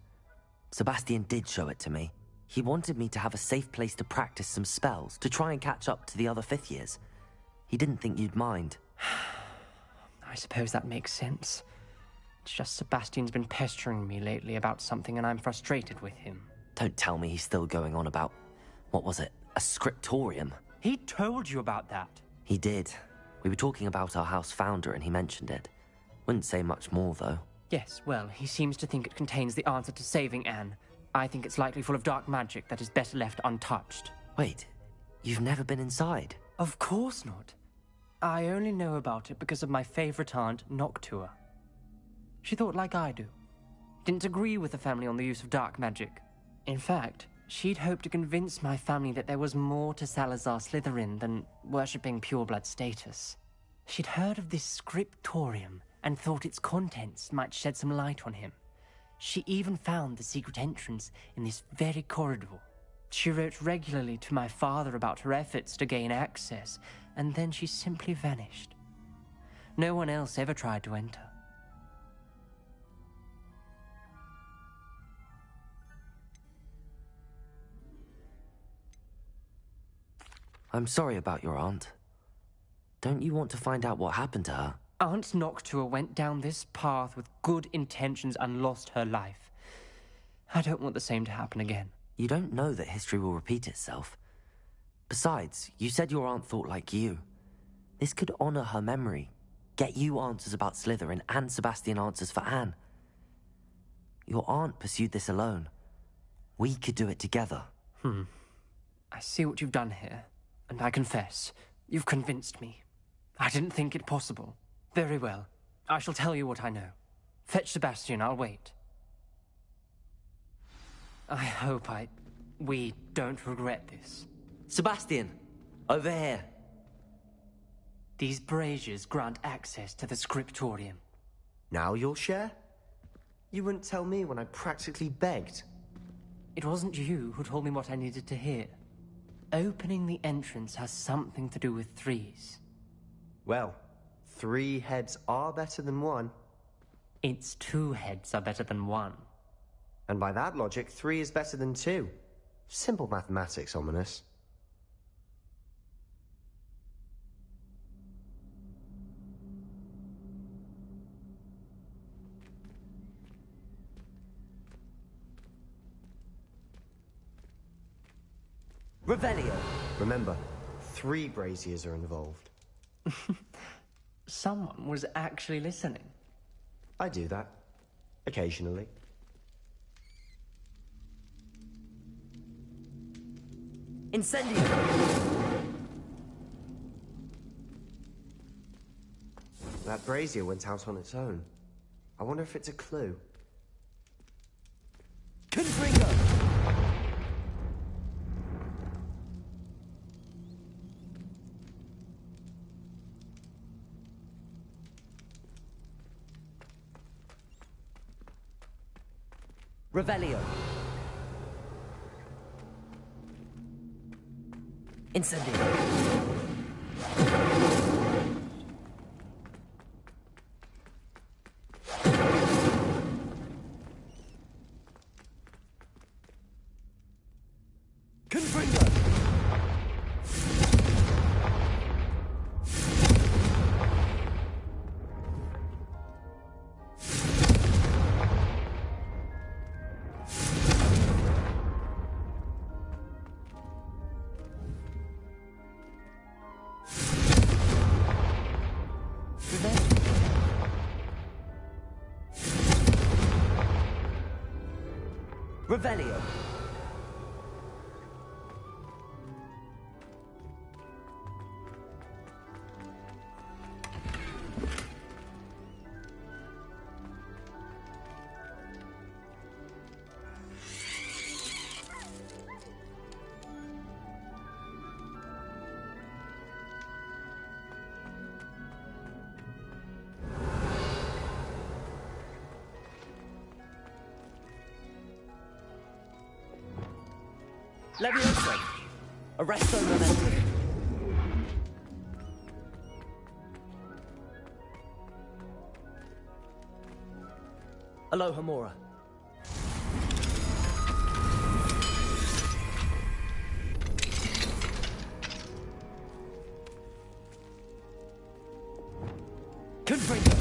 Sebastian did show it to me. He wanted me to have a safe place to practice some spells, to try and catch up to the other 5th years. He didn't think you'd mind. I suppose that makes sense. It's just Sebastian's been pestering me lately about something and I'm frustrated with him. Don't tell me he's still going on about, what was it, a scriptorium? He told you about that. He did. We were talking about our house founder and he mentioned it. Wouldn't say much more, though. Yes, well, he seems to think it contains the answer to saving Anne. I think it's likely full of dark magic that is better left untouched. Wait, you've never been inside? Of course not. I only know about it because of my favorite aunt, Noctua. She thought like I do. Didn't agree with the family on the use of dark magic. In fact, she'd hoped to convince my family that there was more to Salazar Slytherin than worshipping pureblood status. She'd heard of this scriptorium and thought its contents might shed some light on him. She even found the secret entrance in this very corridor. She wrote regularly to my father about her efforts to gain access, and then she simply vanished. No one else ever tried to enter. I'm sorry about your aunt. Don't you want to find out what happened to her? Aunt Noctua went down this path with good intentions and lost her life. I don't want the same to happen again. You don't know that history will repeat itself. Besides, you said your aunt thought like you. This could honor her memory, get you answers about Slytherin and Sebastian answers for Anne. Your aunt pursued this alone. We could do it together. I see what you've done here, and I confess, you've convinced me. I didn't think it possible. Very well. I shall tell you what I know. Fetch Sebastian, I'll wait. I hope we don't regret this. Sebastian! Over here! These braziers grant access to the scriptorium. Now you'll share? You wouldn't tell me when I practically begged. It wasn't you who told me what I needed to hear. Opening the entrance has something to do with threes. Well, 3 heads are better than 1. It's 2 heads are better than 1. And by that logic, 3 is better than 2. Simple mathematics, Ominis. Revelio! Remember, 3 braziers are involved. Someone was actually listening. I do that. Occasionally. Incendio! That brazier went out on its own. I wonder if it's a clue. Confringo! Revelio. Incendio. Revelio. Levioso. Arresto momentum. Alohomora. Confringo!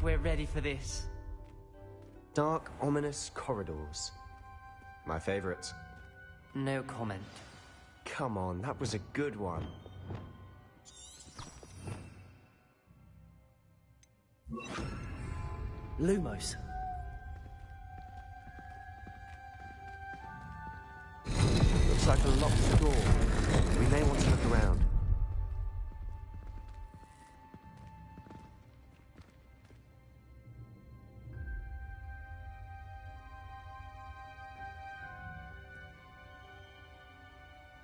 We're ready for this. Dark, ominous corridors. My favorite. No comment. Come on, that was a good one. Lumos. Looks like a locked door. We may want to look around.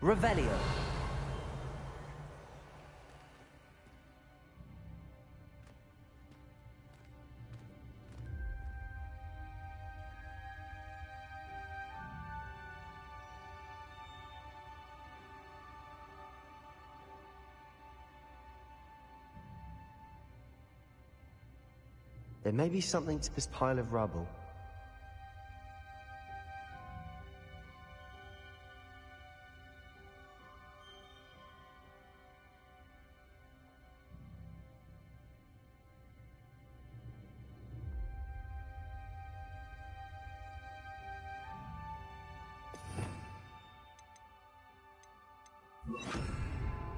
Revelio. There may be something to this pile of rubble.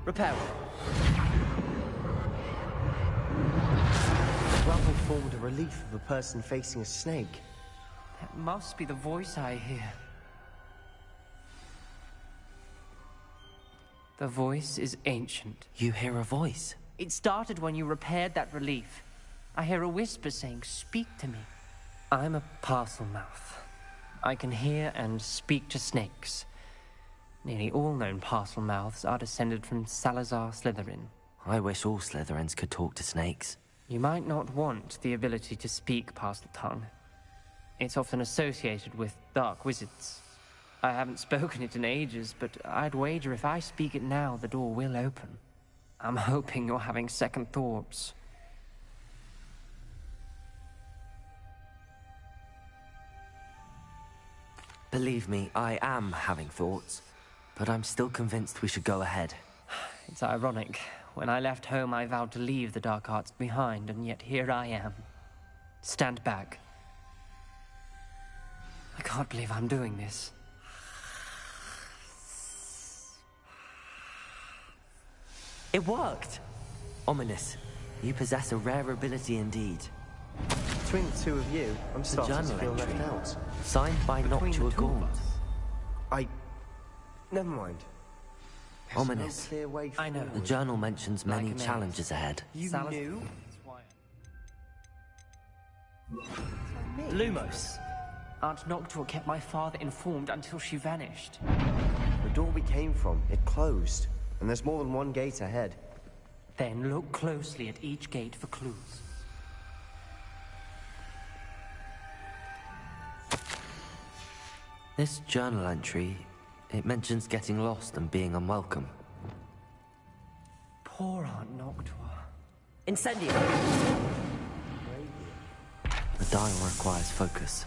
Repair. The rubble formed a relief of a person facing a snake. That must be the voice I hear. The voice is ancient. You hear a voice? It started when you repaired that relief. I hear a whisper saying, "Speak to me." I'm a Parselmouth. I can hear and speak to snakes. Nearly all known Parselmouths are descended from Salazar Slytherin. I wish all Slytherins could talk to snakes. You might not want the ability to speak Parseltongue. It's often associated with dark wizards. I haven't spoken it in ages, but I'd wager if I speak it now, the door will open. I'm hoping you're having second thoughts. Believe me, I am having thoughts, but I'm still convinced we should go ahead. It's ironic. When I left home, I vowed to leave the dark arts behind, and yet here I am. Stand back. I can't believe I'm doing this. It worked! Ominous. You possess a rare ability indeed. Between the two of you, I'm starting to feel left out. Signed by Noctua Gaunt. Never mind. Ominous. No clear way I know. forward. The journal mentions many challenges ahead. You knew? Lumos. Aunt Noctua kept my father informed until she vanished. The door we came from, it closed. And there's more than one gate ahead. Then look closely at each gate for clues. This journal entry, it mentions getting lost and being unwelcome. Poor Aunt Noctua. Incendio! The dial requires focus.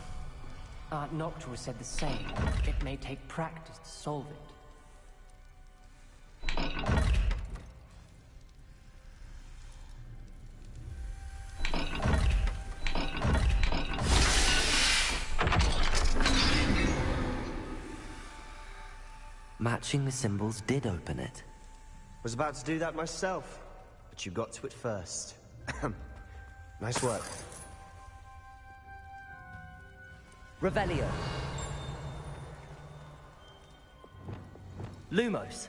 Aunt Noctua said the same. It may take practice to solve it. Matching the symbols did open it. Was about to do that myself, but you got to it first. Nice work. Revelio. Lumos.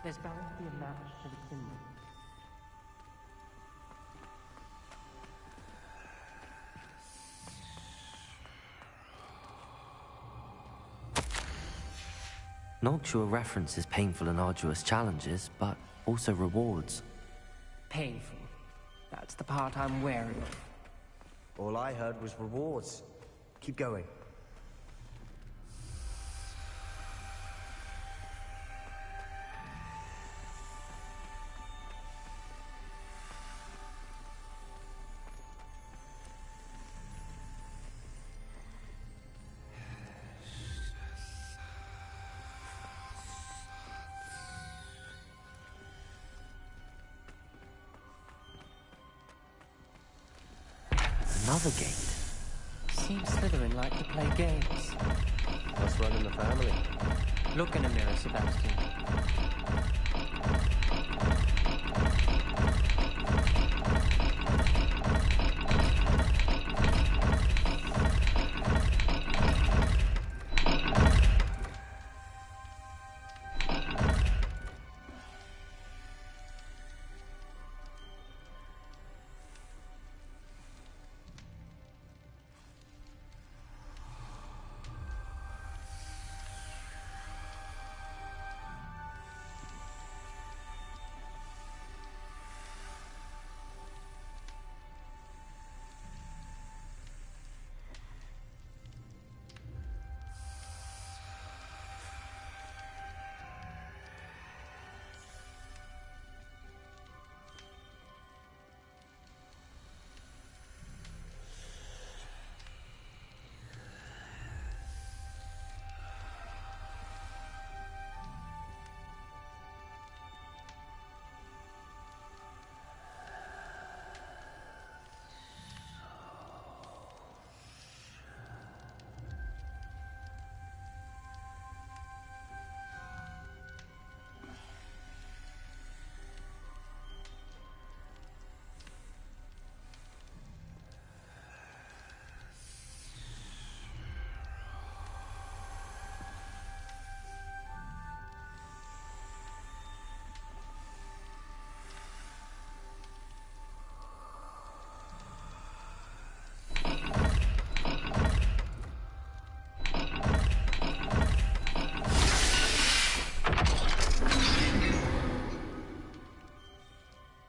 There's bound to be a match to the symbol. Noctua references painful and arduous challenges, but also rewards. Painful. That's the part I'm wary of. All I heard was rewards. Keep going. Another gate. Seems Slytherin like to play games. Must run in the family. Look in a mirror, Sebastian.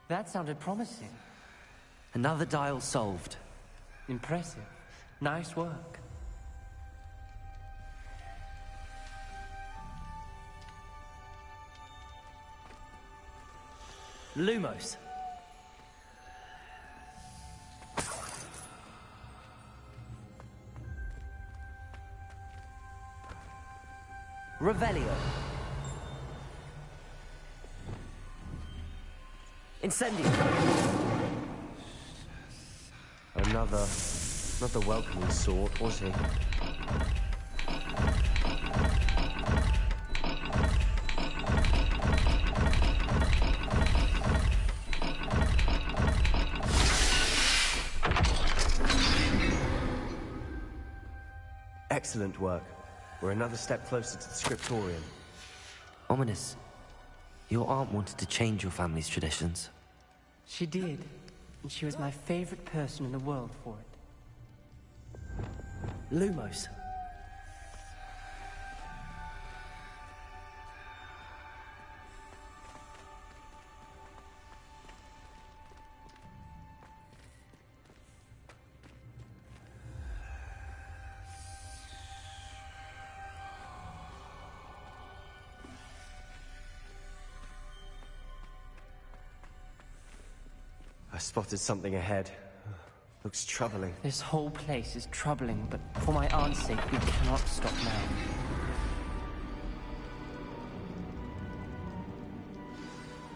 That sounded promising. Another dial solved. Impressive. Nice work. Lumos. Revelio. Incendio. Not the welcoming sort, was he? Excellent work. We're another step closer to the scriptorium. Ominous. Your aunt wanted to change your family's traditions. She did. And she was my favorite person in the world for it. Lumos. I spotted something ahead. Looks troubling. This whole place is troubling, but for my aunt's sake, we cannot stop now.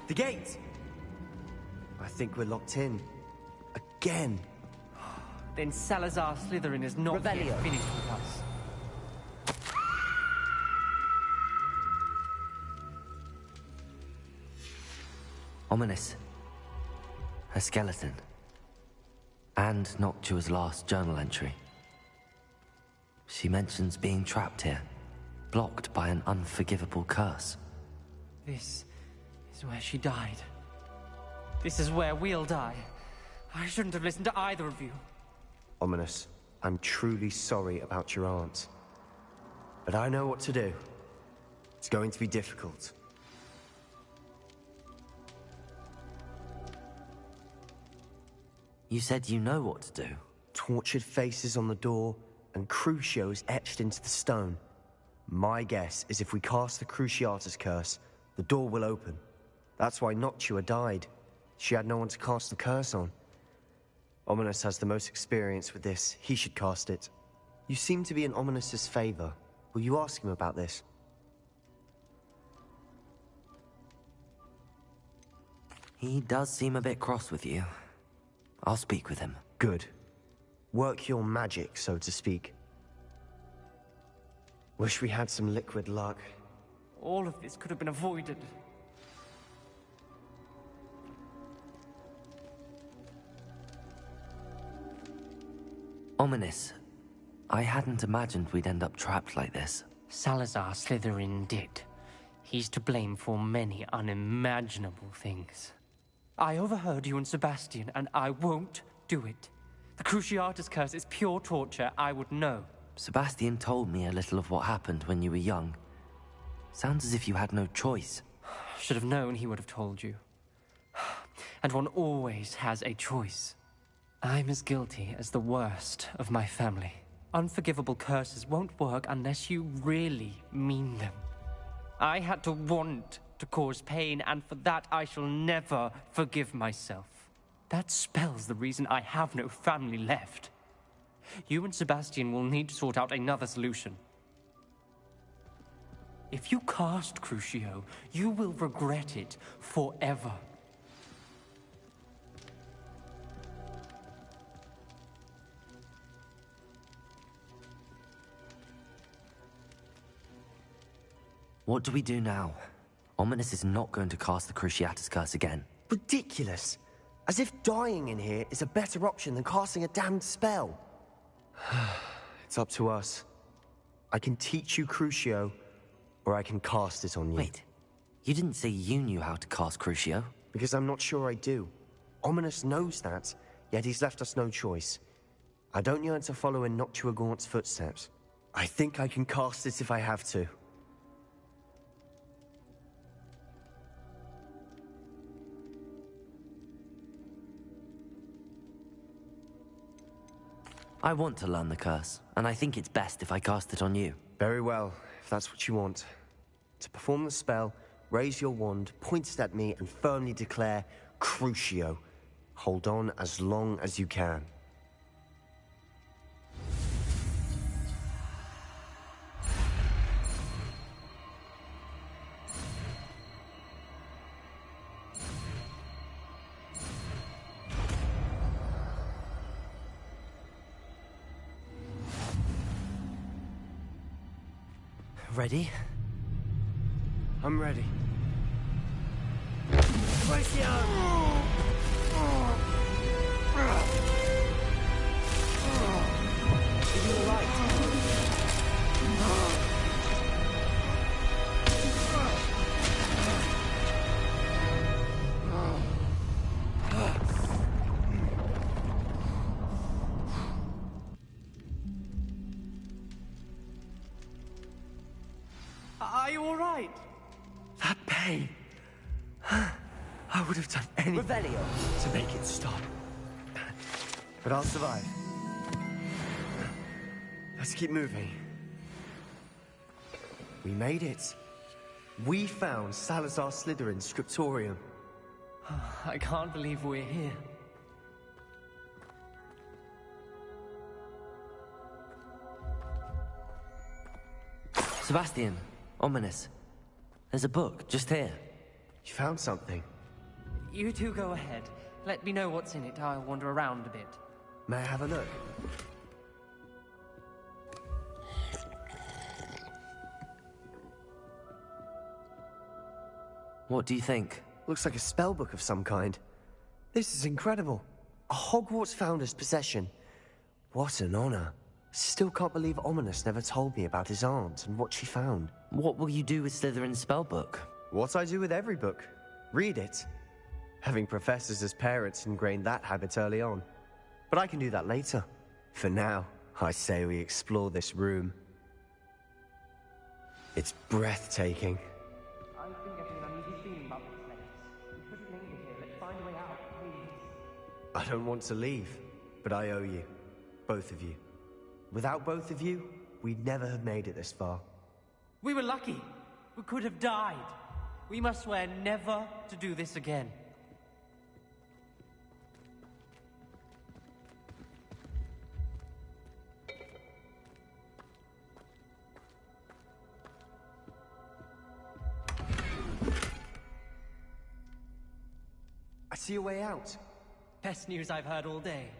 The gate! I think we're locked in. Again. Then Salazar Slytherin is not yet finished with us. Ominous. A skeleton. And Noctua's last journal entry. She mentions being trapped here, blocked by an unforgivable curse. This is where she died. This is where we'll die. I shouldn't have listened to either of you. Ominous, I'm truly sorry about your aunt. But I know what to do. It's going to be difficult. You said you know what to do. Tortured faces on the door, and Crucio is etched into the stone. My guess is if we cast the Cruciatus curse, the door will open. That's why Noctua died. She had no one to cast the curse on. Ominis has the most experience with this. He should cast it. You seem to be in Ominis's favor. Will you ask him about this? He does seem a bit cross with you. I'll speak with him. Good. Work your magic, so to speak. Wish we had some liquid luck. All of this could have been avoided. Ominis, I hadn't imagined we'd end up trapped like this. Salazar Slytherin did. He's to blame for many unimaginable things. I overheard you and Sebastian, and I won't do it. The Cruciatus curse is pure torture. I would know. Sebastian told me a little of what happened when you were young. Sounds as if you had no choice. Should have known he would have told you. And one always has a choice. I'm as guilty as the worst of my family. Unforgivable curses won't work unless you really mean them. I had to want to cause pain, and for that I shall never forgive myself. That spell's the reason I have no family left. You and Sebastian will need to sort out another solution. If you cast Crucio, you will regret it forever. What do we do now? Ominis is not going to cast the Cruciatus curse again. Ridiculous! As if dying in here is a better option than casting a damned spell. It's up to us. I can teach you Crucio, or I can cast it on you. Wait, you didn't say you knew how to cast Crucio? Because I'm not sure I do. Ominis knows that, yet he's left us no choice. I don't yearn to follow in Noctua Gaunt's footsteps. I think I can cast it if I have to. I want to learn the curse, and I think it's best if I cast it on you. Very well, if that's what you want. To perform the spell, raise your wand, point it at me, and firmly declare, Crucio. Hold on as long as you can. Ready? I'm ready. Are you all right? That pain. I would have done anything Revelio to make it stop. But I'll survive. Let's keep moving. We made it. We found Salazar Slytherin's scriptorium. I can't believe we're here. Sebastian, Ominis. There's a book just here. You found something. You two go ahead. Let me know what's in it. I'll wander around a bit. May I have a look? What do you think? Looks like a spellbook of some kind. This is incredible. A Hogwarts founder's possession. What an honor. Still can't believe Ominis never told me about his aunt and what she found. What will you do with Slytherin's spellbook? What I do with every book. Read it. Having professors as parents ingrained that habit early on. But I can do that later. For now, I say we explore this room. It's breathtaking. I've been getting an uneasy feeling about this place. We couldn't linger here. Let's find a way out, please. I don't want to leave, but I owe you. Both of you. Without both of you, we'd never have made it this far. We were lucky. We could have died. We must swear never to do this again. I see a way out. Best news I've heard all day.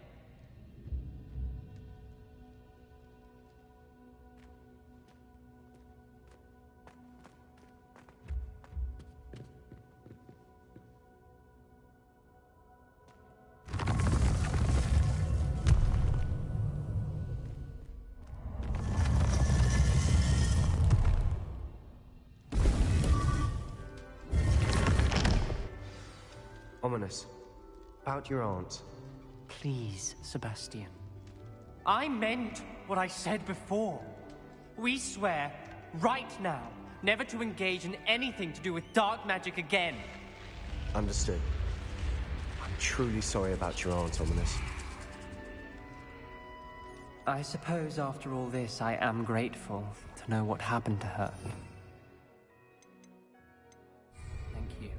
Ominous. About your aunt. Please, Sebastian. I meant what I said before. We swear, right now, never to engage in anything to do with dark magic again. Understood. I'm truly sorry about your aunt, Ominous. I suppose after all this, I am grateful to know what happened to her. Thank you.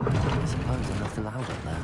I suppose there's nothing loud up there.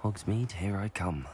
Hogsmeade, here I come.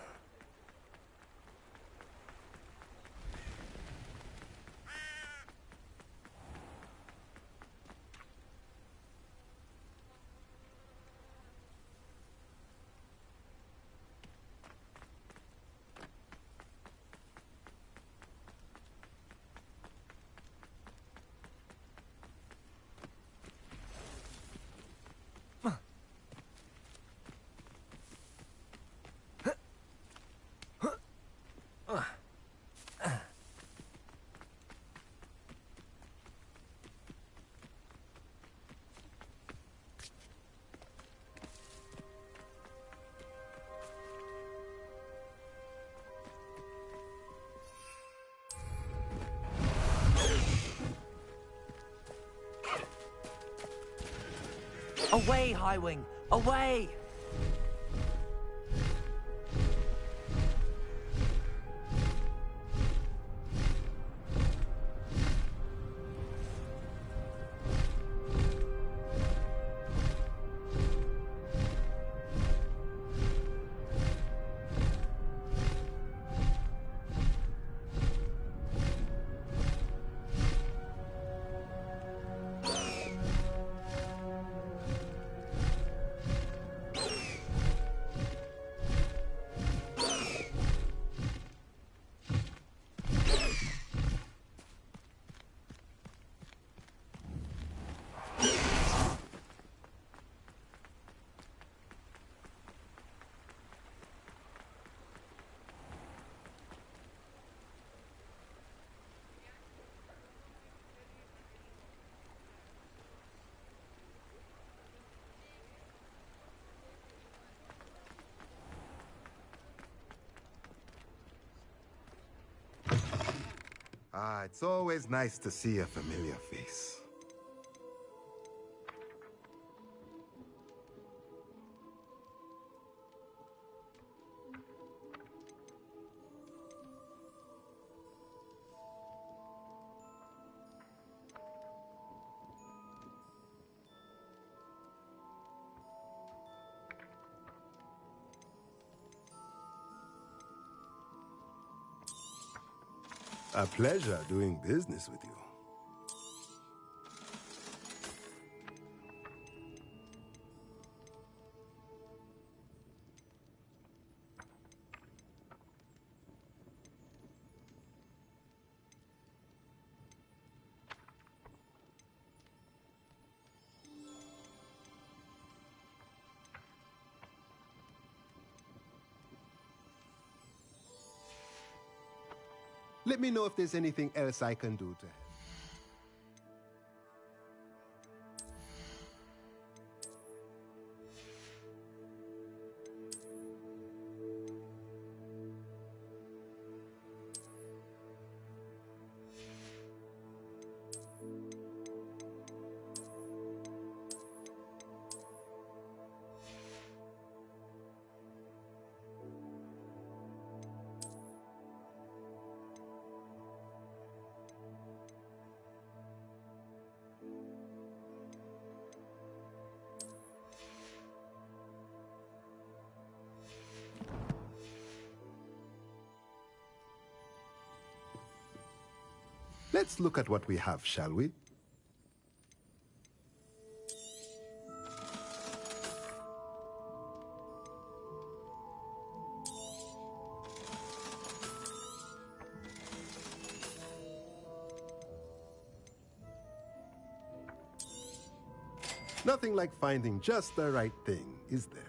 Away, Highwing! Away! Ah, it's always nice to see a familiar face. A pleasure doing business with you. Let me know if there's anything else I can do to help. Let's look at what we have, shall we? Nothing like finding just the right thing, is there?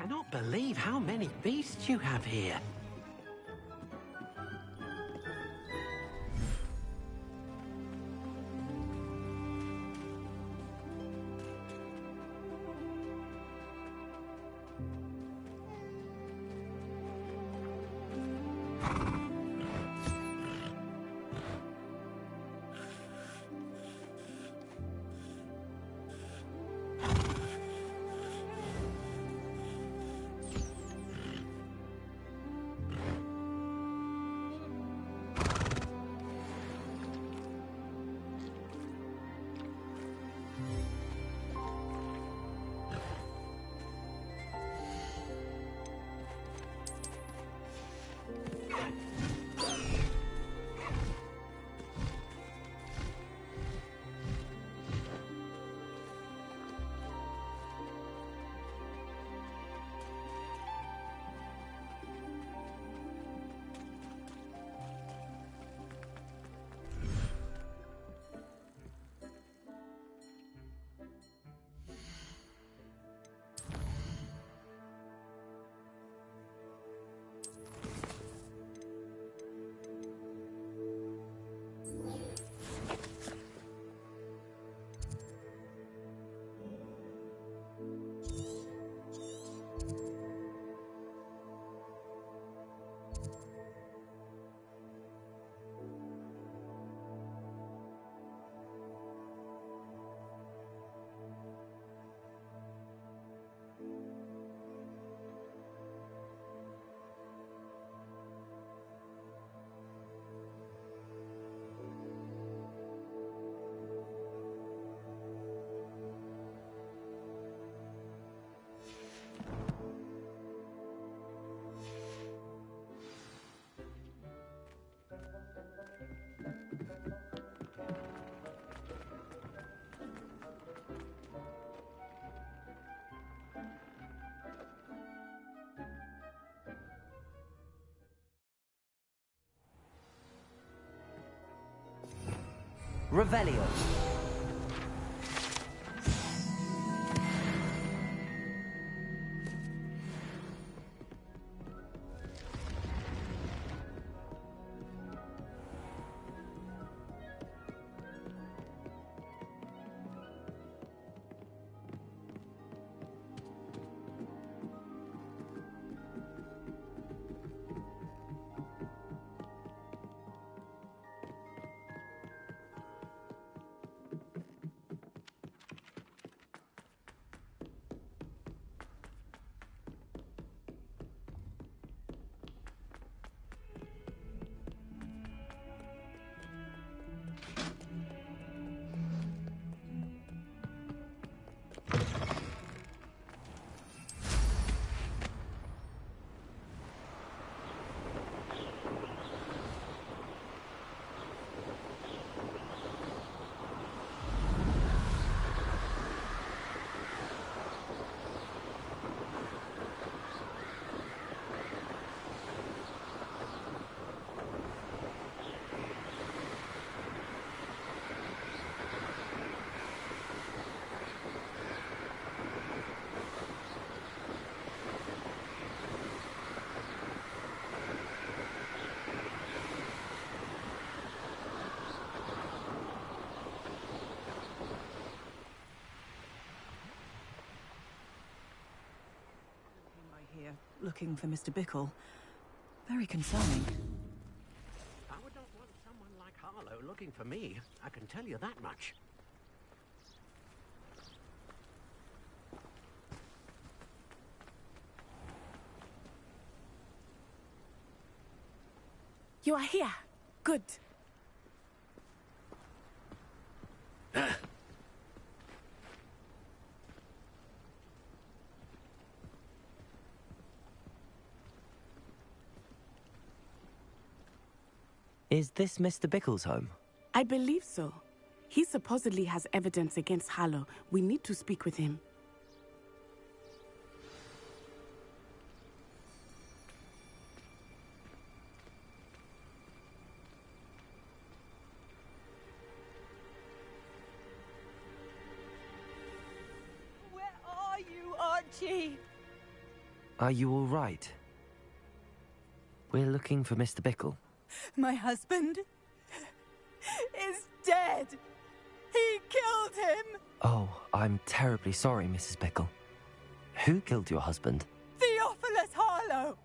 cannot believe how many beasts you have here. Revelio. Looking for Mr. Bickle. Very concerning. I would not want someone like Harlow looking for me. I can tell you that much. You are here. Good. Is this Mr. Bickle's home? I believe so. He supposedly has evidence against Harlow. We need to speak with him. Where are you, Archie? Are you all right? We're looking for Mr. Bickle. My husband is dead. He killed him. Oh, I'm terribly sorry, Mrs. Bickle. Who killed your husband? Theophilus Harlow.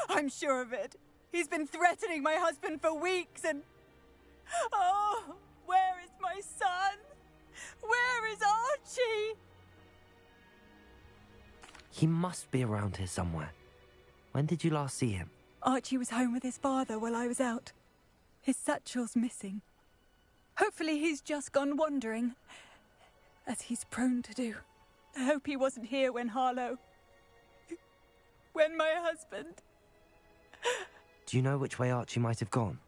I'm sure of it. He's been threatening my husband for weeks and... Oh, where is my son? Where is Archie? He must be around here somewhere. When did you last see him? Archie was home with his father while I was out. His satchel's missing. Hopefully he's just gone wandering, as he's prone to do. I hope he wasn't here when Harlow... when my husband... Do you know which way Archie might have gone?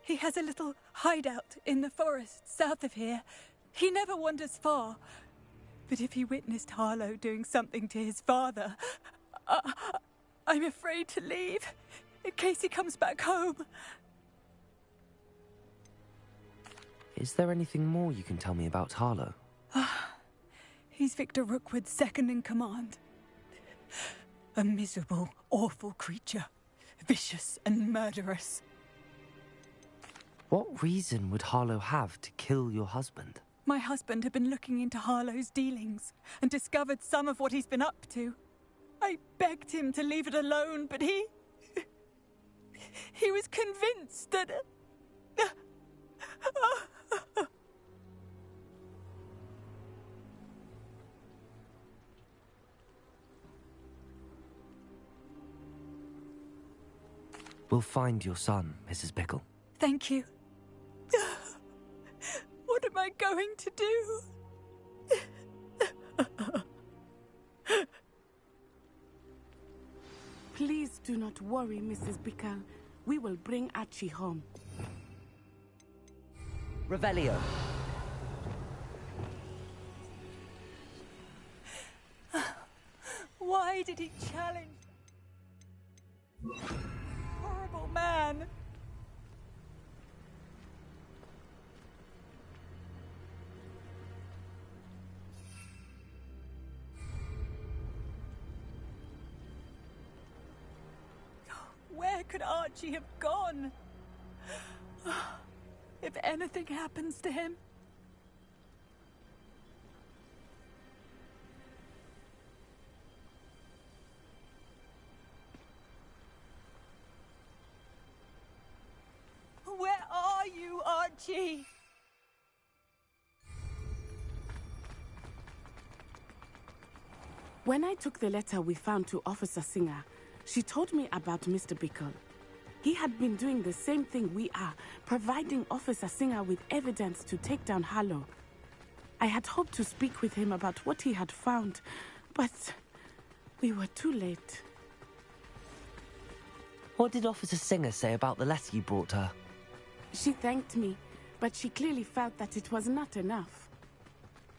He has a little hideout in the forest south of here. He never wanders far. But if he witnessed Harlow doing something to his father, I'm afraid to leave, in case he comes back home. Is there anything more you can tell me about Harlow? He's Victor Rookwood's second in command. A miserable, awful creature. Vicious and murderous. What reason would Harlow have to kill your husband? My husband had been looking into Harlow's dealings and discovered some of what he's been up to. I begged him to leave it alone, but he was convinced that... We'll find your son, Mrs. Bickle. Thank you. What am I going to do? Please do not worry, Mrs. Bickle. We will bring Archie home. Revelio. Why did he challenge? Horrible man. Where could Archie have gone? If anything happens to him... Where are you, Archie? When I took the letter we found to Officer Singer, she told me about Mr. Bickle. He had been doing the same thing we are, providing Officer Singer with evidence to take down Harlow. I had hoped to speak with him about what he had found, but we were too late. What did Officer Singer say about the letter you brought her? She thanked me, but she clearly felt that it was not enough.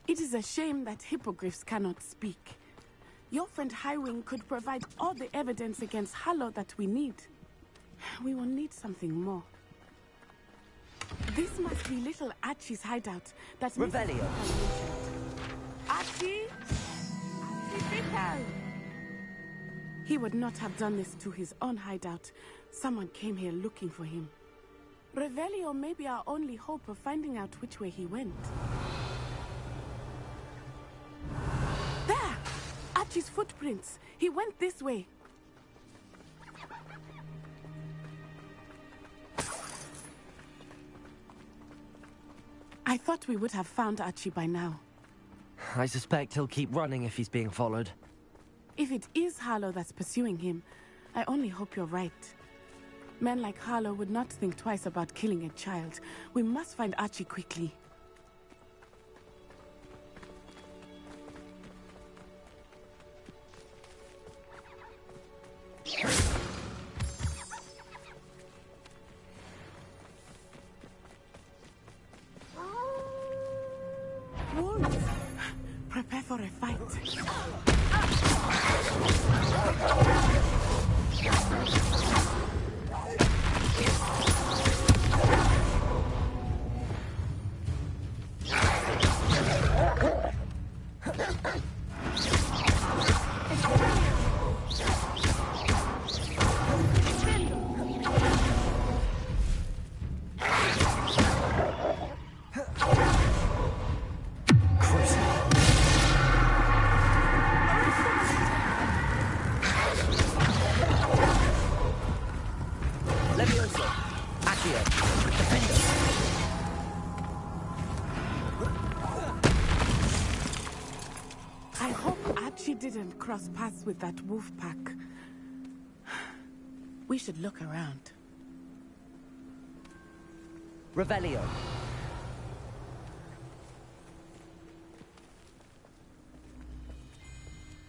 It is a shame that hippogriffs cannot speak. Your friend Highwing could provide all the evidence against Harlow that we need. We will need something more. This must be little Archie's hideout. That Revelio. Archie! Archie Bickle! He would not have done this to his own hideout. Someone came here looking for him. Revelio may be our only hope of finding out which way he went. There! Archie's footprints. He went this way. I thought we would have found Archie by now. I suspect he'll keep running if he's being followed. If it is Harlow that's pursuing him, I only hope you're right. Men like Harlow would not think twice about killing a child. We must find Archie quickly. Wolves! Prepare for a fight. didn't cross paths with that wolf pack. We should look around. Revelio.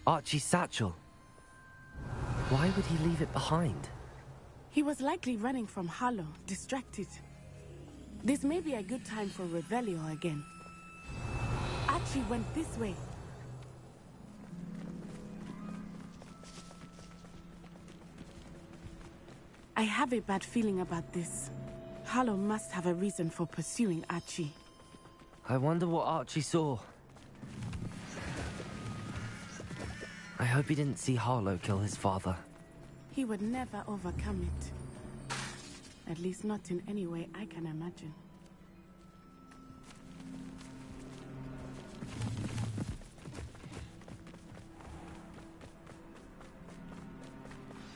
Archie's satchel. Why would he leave it behind? He was likely running from Harlow, distracted. This may be a good time for Revelio again. Archie went this way. I have a bad feeling about this. Harlow must have a reason for pursuing Archie. I wonder what Archie saw. I hope he didn't see Harlow kill his father. He would never overcome it. At least not in any way I can imagine.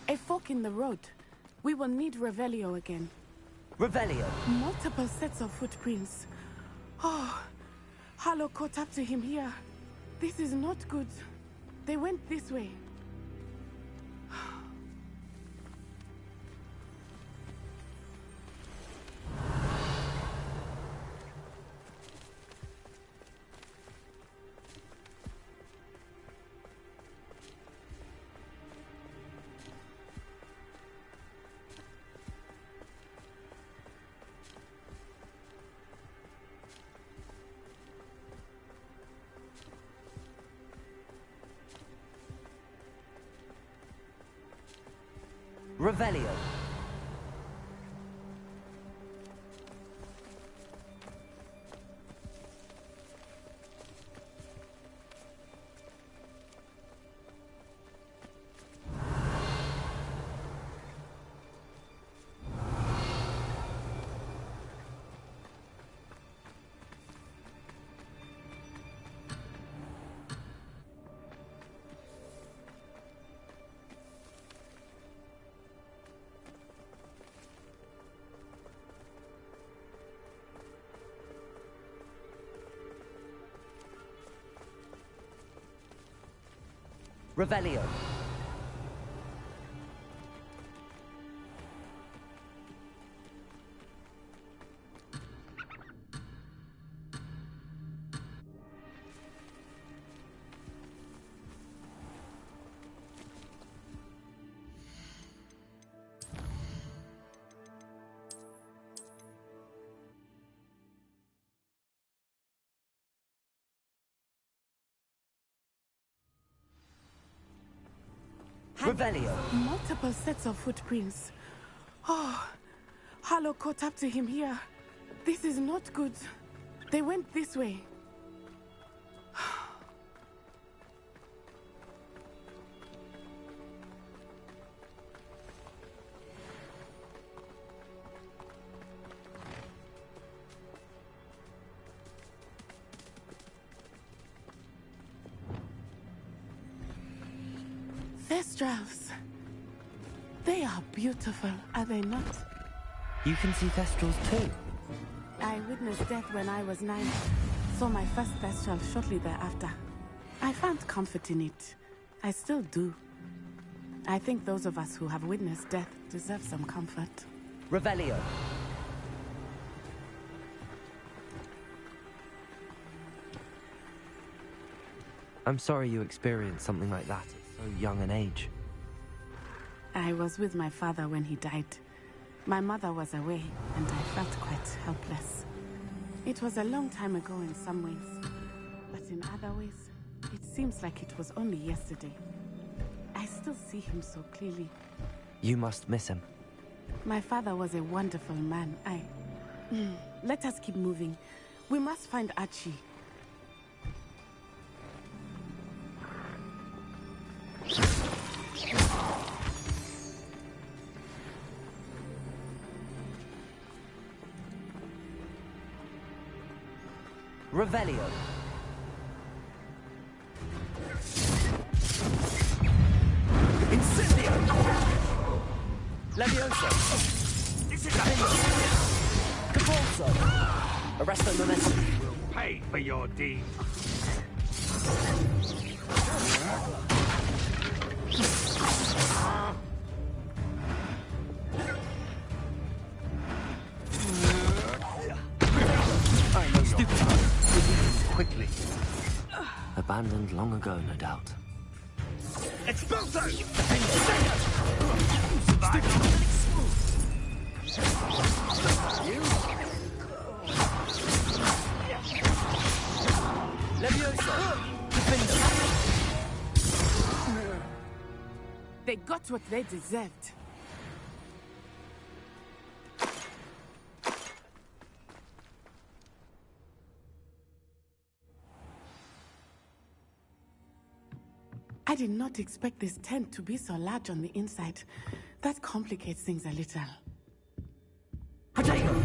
A fork in the road. We will need Revelio again. Revelio? Multiple sets of footprints. Oh, Harlow caught up to him here. This is not good. They went this way. Revelio. Revelio. Revelio. Multiple sets of footprints. Oh, Harlow caught up to him here. This is not good. They went this way. Thestrals. They are beautiful, are they not? You can see Thestrals too? I witnessed death when I was 9. Saw my first Thestral shortly thereafter. I found comfort in it. I still do. I think those of us who have witnessed death deserve some comfort. Revelio. I'm sorry you experienced something like that at so young an age. I was with my father when he died. My mother was away, and I felt quite helpless. It was a long time ago in some ways, but in other ways, it seems like it was only yesterday. I still see him so clearly. You must miss him. My father was a wonderful man. Let us keep moving. We must find Archie. Revelio. Incendio! Levioso! Capulso! Arresto momentum. Pay for your deed. Abandoned long ago, no doubt. Expulso! They got what they deserved. I did not expect this tent to be so large on the inside. That complicates things a little. Potato!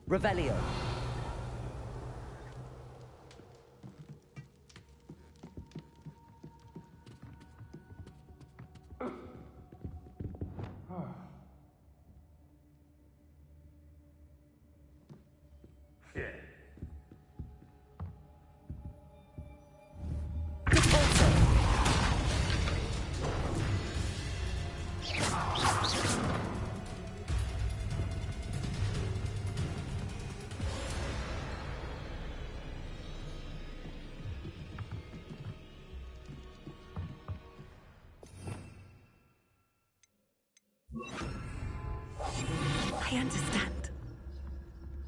Revelio. I understand.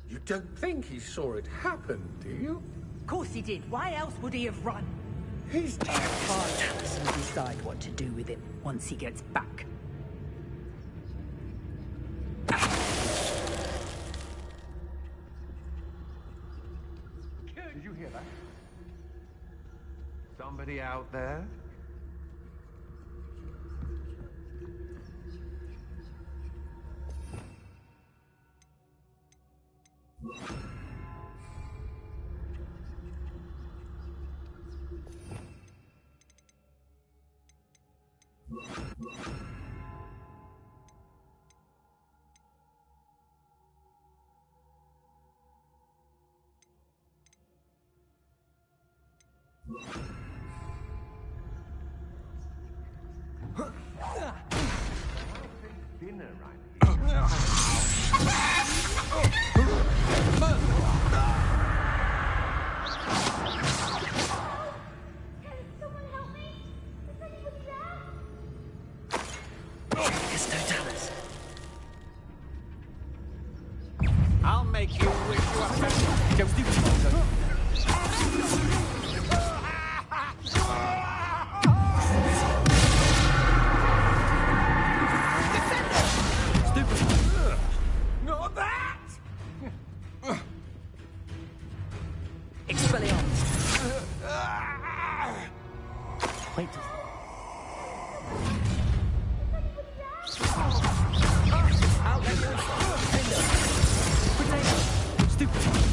You don't think he saw it happen, do you? Of course he did. Why else would he have run? He's Taliesin will decide what to do with him once he gets back. Did you hear that? Somebody out there? Dinner right here. I'll make you wish you were Not that! Expelliarmus. Wait.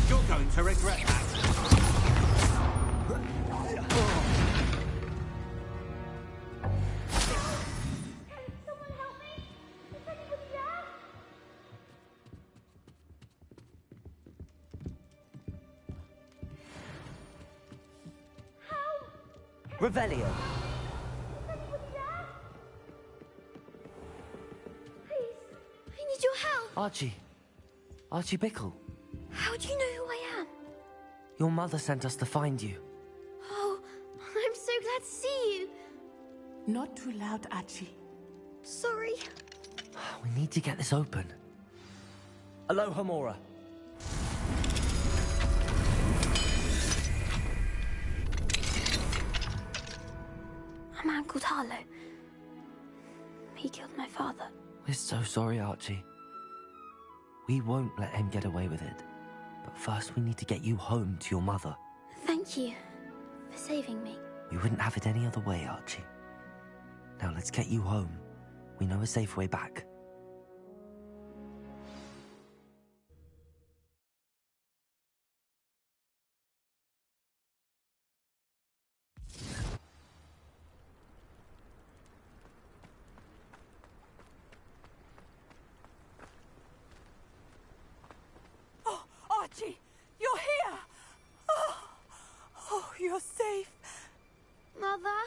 You're going to regret that. Revelio. I need your help. Archie. Archie Bickle. How do you know who I am? Your mother sent us to find you. Oh, I'm so glad to see you. Not too loud, Archie. Sorry. We need to get this open. Aloha Mora. A man called Harlow. He killed my father. We're so sorry, Archie. We won't let him get away with it. But first we need to get you home to your mother. Thank you for saving me. We wouldn't have it any other way, Archie. Now let's get you home. We know a safe way back. Oh, Archie, you're here! safe? Mother?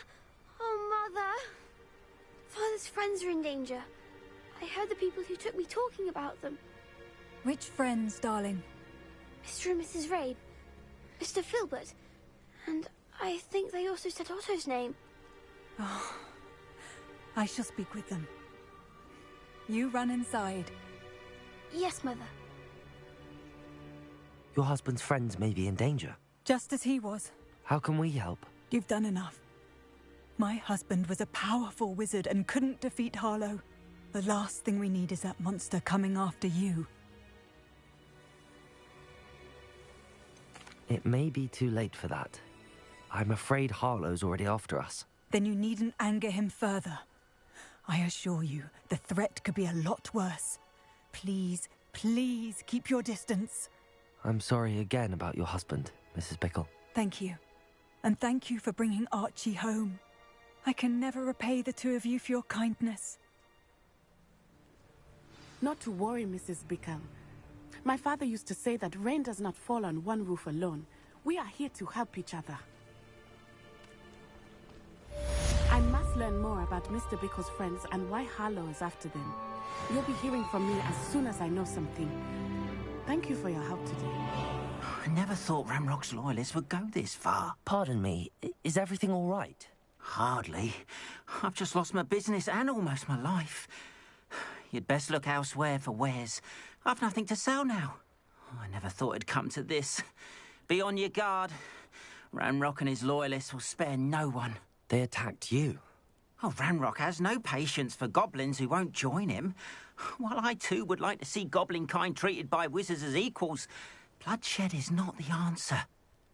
Oh, Mother. Father's friends are in danger. I heard the people who took me talking about them. Which friends, darling? Mr. and Mrs. Rabe. Mr. Filbert. And I think they also said Otto's name. Oh, I shall speak with them. You run inside. Yes, Mother. Your husband's friends may be in danger. Just as he was. How can we help? You've done enough. My husband was a powerful wizard and couldn't defeat Harlow. The last thing we need is that monster coming after you. It may be too late for that. I'm afraid Harlow's already after us. Then you needn't anger him further. I assure you, the threat could be a lot worse. Please, please keep your distance. I'm sorry again about your husband, Mrs. Bickle. Thank you. And thank you for bringing Archie home. I can never repay the two of you for your kindness. Not to worry, Mrs. Bickle. My father used to say that rain does not fall on one roof alone. We are here to help each other. I must learn more about Mr. Bickle's friends and why Harlow is after them. You'll be hearing from me as soon as I know something. Thank you for your help today. I never thought Ranrock's loyalists would go this far. Pardon me, is everything all right? Hardly. I've just lost my business and almost my life. You'd best look elsewhere for wares. I've nothing to sell now. I never thought it'd come to this. Be on your guard. Ranrock and his loyalists will spare no one. They attacked you. Oh, Ranrock has no patience for goblins who won't join him. While I too would like to see goblin kind treated by wizards as equals, bloodshed is not the answer.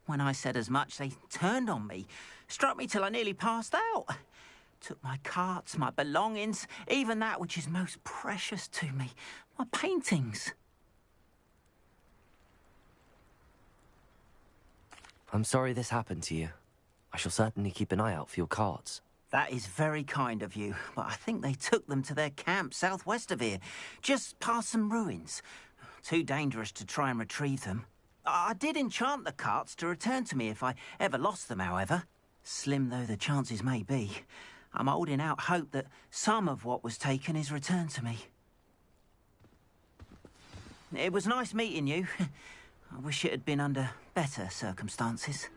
When I said as much, they turned on me, struck me till I nearly passed out. Took my carts, my belongings, even that which is most precious to me, my paintings. I'm sorry this happened to you. I shall certainly keep an eye out for your carts. That is very kind of you, but I think they took them to their camp southwest of here, just past some ruins. Too dangerous to try and retrieve them. I did enchant the carts to return to me if I ever lost them, however. Slim though the chances may be, I'm holding out hope that some of what was taken is returned to me. It was nice meeting you. I wish it had been under better circumstances.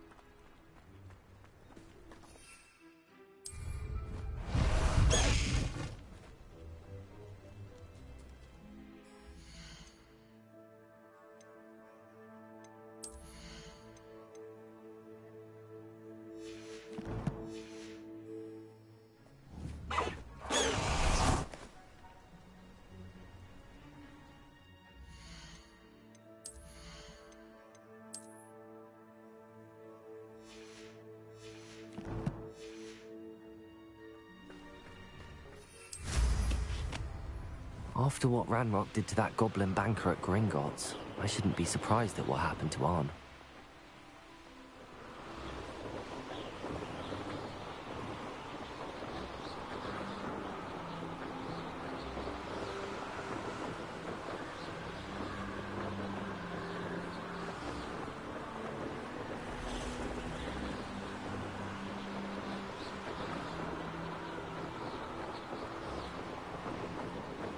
After what Ranrock did to that goblin banker at Gringotts, I shouldn't be surprised at what happened to Arn.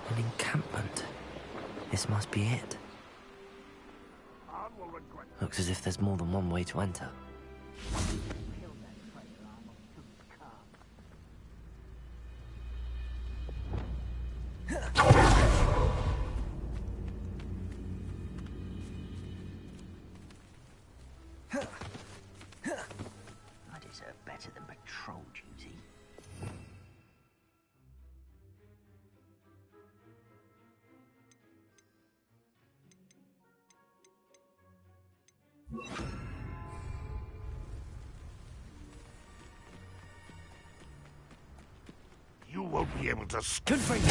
An encampment. This must be it. Looks as if there's more than one way to enter. I deserve better than patrol duty. You won't be able to... Good for you.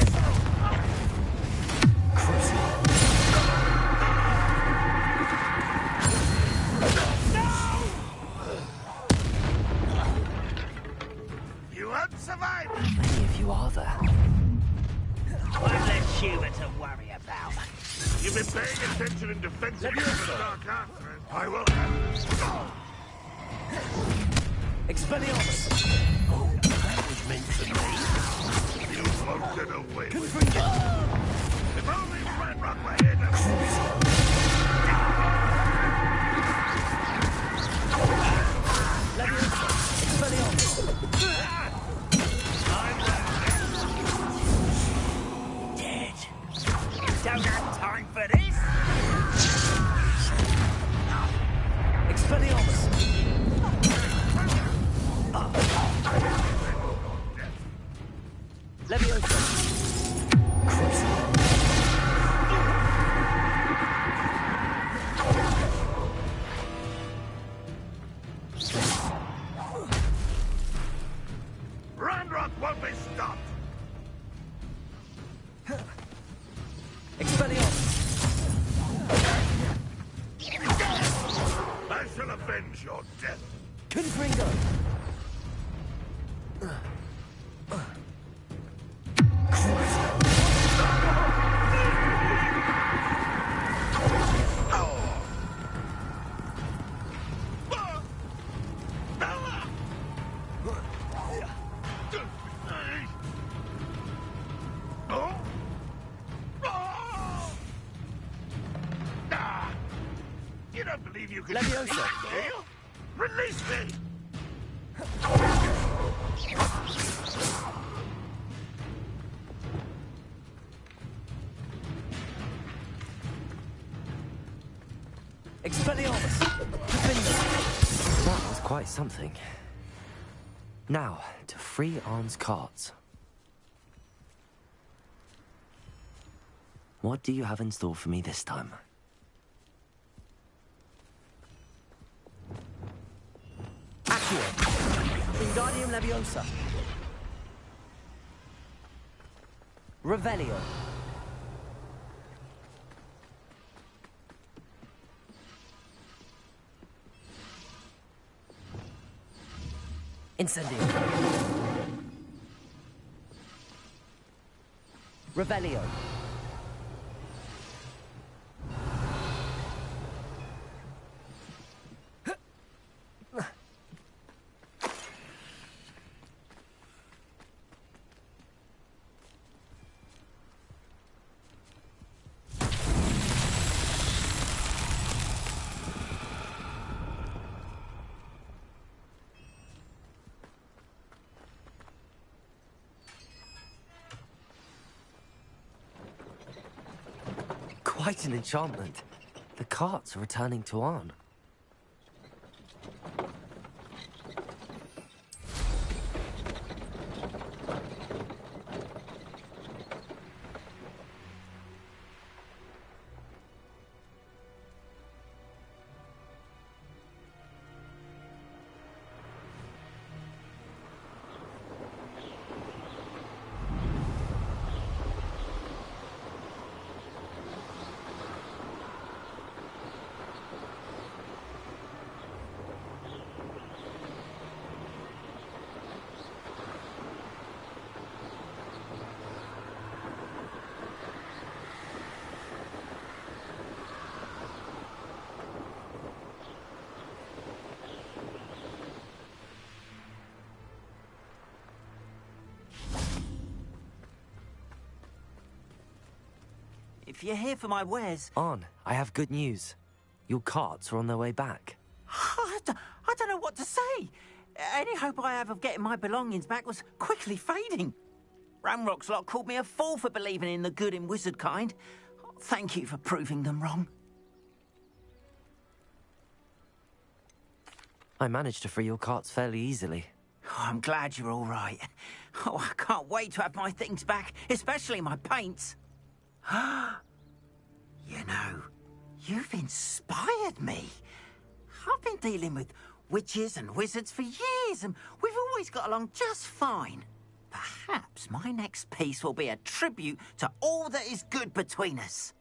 You won't survive! How many of you are there? One less human to worry about. You've been paying attention in defense of the Dark Arts, I will have... Expelliarmus! Oh, that was meant for me. You floated away with me. If only Ranrock were here to... Dead. You don't have time for this. Expelliarmus! Leviosa! Ranrock won't be stopped! Expelliarmus! I shall avenge your death. Confringo! You don't believe you can... Leviosa! Release me! Expelliarmus! That was quite something. Now, to free Arn's carts. What do you have in store for me this time? Accio! Wingardium Leviosa! Revelio! Incendio! Revelio! Quite an enchantment. The carts are returning to Arn. If you're here for my wares... Arn, I have good news. Your carts are on their way back. I don't know what to say. Any hope I have of getting my belongings back was quickly fading. Ranrock's lot called me a fool for believing in the good in wizard kind. Thank you for proving them wrong. I managed to free your carts fairly easily. Oh, I'm glad you're all right. Oh, I can't wait to have my things back, especially my paints. You know, you've inspired me. I've been dealing with witches and wizards for years, and we've always got along just fine. Perhaps my next piece will be a tribute to all that is good between us.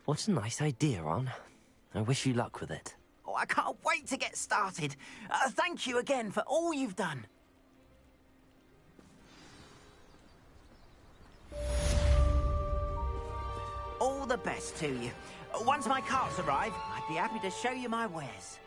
What a nice idea, Arn. I wish you luck with it. Oh, I can't wait to get started. Thank you again for all you've done. All the best to you. Once my carts arrive, I'd be happy to show you my wares.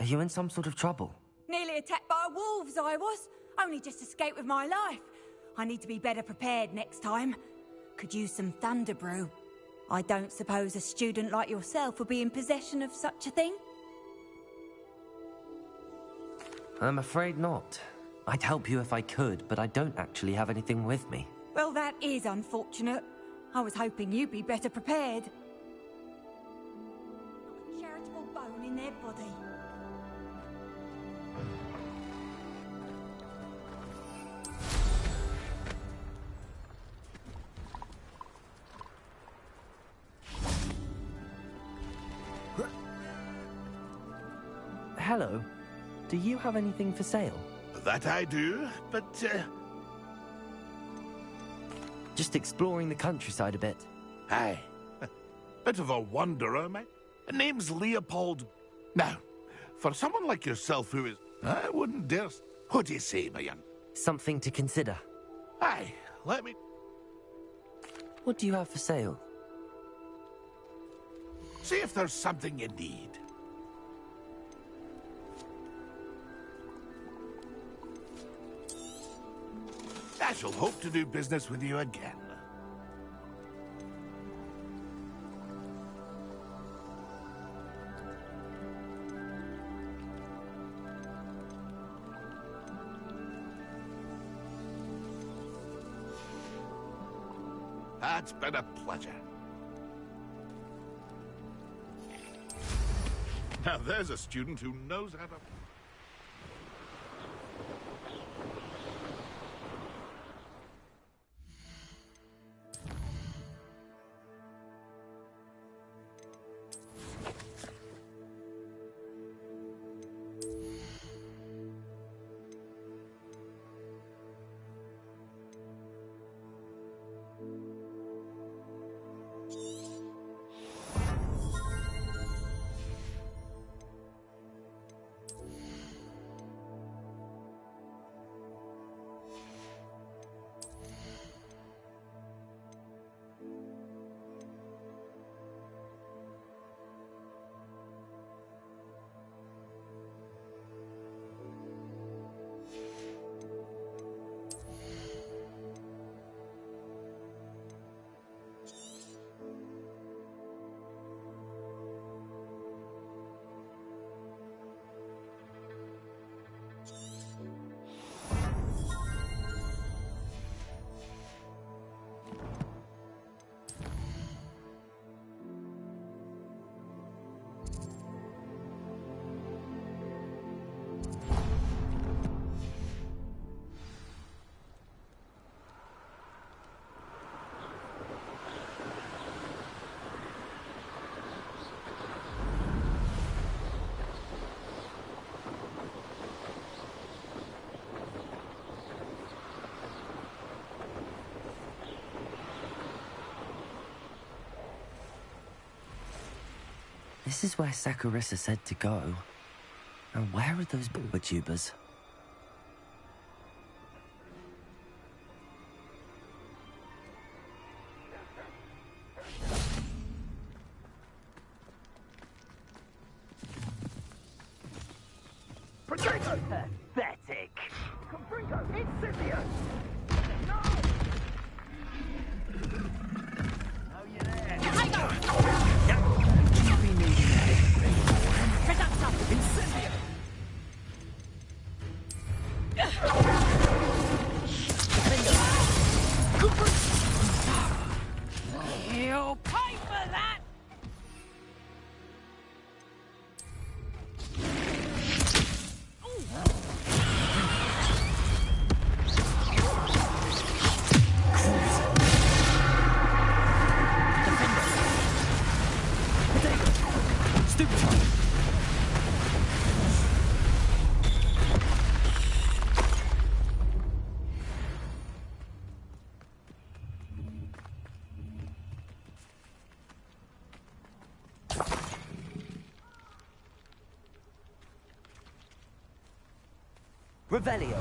Are you in some sort of trouble? Nearly attacked by wolves, I was. Only just escaped with my life. I need to be better prepared next time. Could use some thunder brew. I don't suppose a student like yourself would be in possession of such a thing? I'm afraid not. I'd help you if I could, but I don't actually have anything with me. Well, that is unfortunate. I was hoping you'd be better prepared. Not a charitable bone in their body. Hello. Do you have anything for sale? That I do, but, Just exploring the countryside a bit. Aye. Bit of a wanderer, mate. Name's Leopold. Now, for someone like yourself who is... I wouldn't dare... What do you say, my young? Something to consider. Aye, let me... What do you have for sale? See if there's something you need. I shall hope to do business with you again. It's been a pleasure. Now there's a student who knows how to... This is where Saccharissa said to go. And where are those Bulbatubers? Potato! Pathetic! Confringo, Incipio! No! Oh, you're there! Incendio! You'll pay for that! Revelio.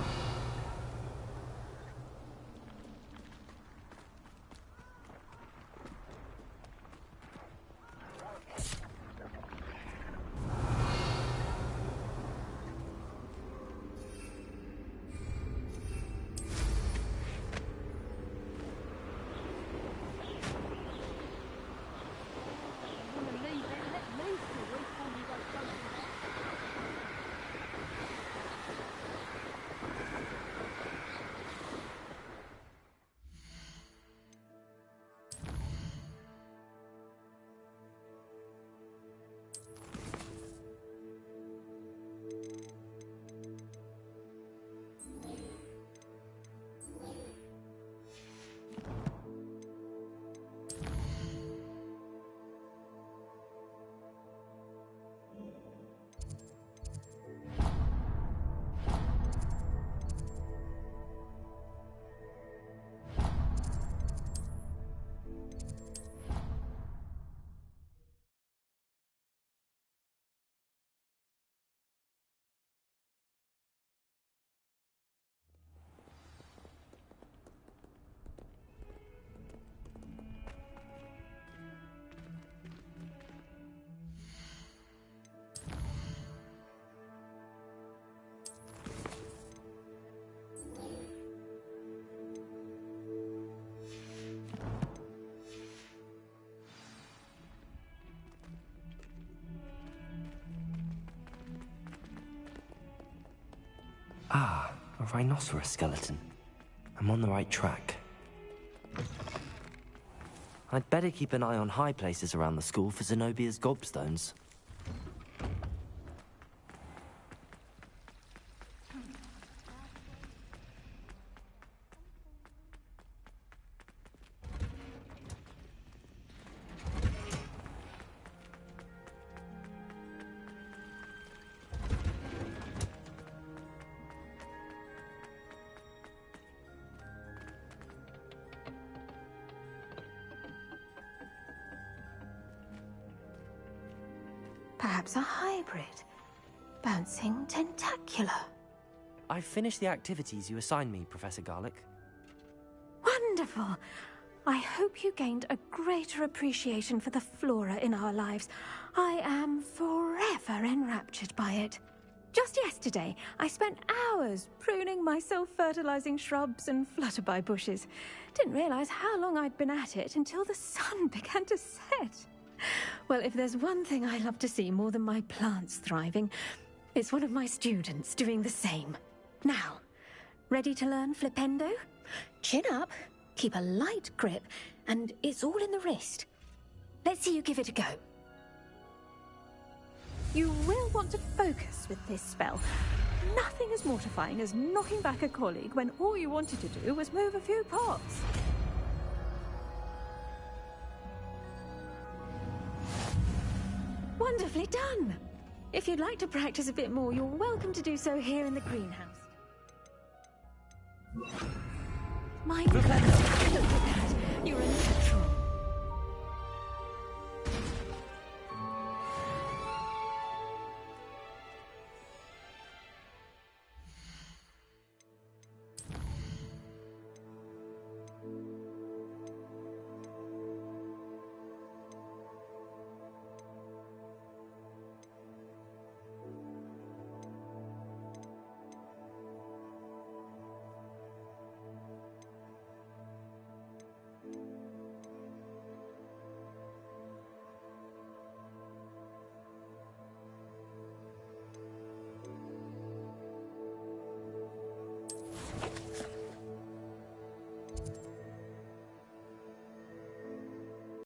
Ah, a rhinoceros skeleton. I'm on the right track. I'd better keep an eye on high places around the school for Zenobia's gobstones. Perhaps a hybrid. Bouncing tentacular. I've finished the activities you assigned me, Professor Garlick. Wonderful! I hope you gained a greater appreciation for the flora in our lives. I am forever enraptured by it. Just yesterday, I spent hours pruning my self-fertilizing shrubs and flutterby bushes. Didn't realize how long I'd been at it until the sun began to set. Well, if there's one thing I love to see more than my plants thriving, it's one of my students doing the same. Now, ready to learn Flipendo? Chin up, keep a light grip, and it's all in the wrist. Let's see you give it a go. You will want to focus with this spell. Nothing as mortifying as knocking back a colleague when all you wanted to do was move a few pots. Wonderfully done! If you'd like to practice a bit more, you're welcome to do so here in the greenhouse. My goodness, look at that! You're a natural.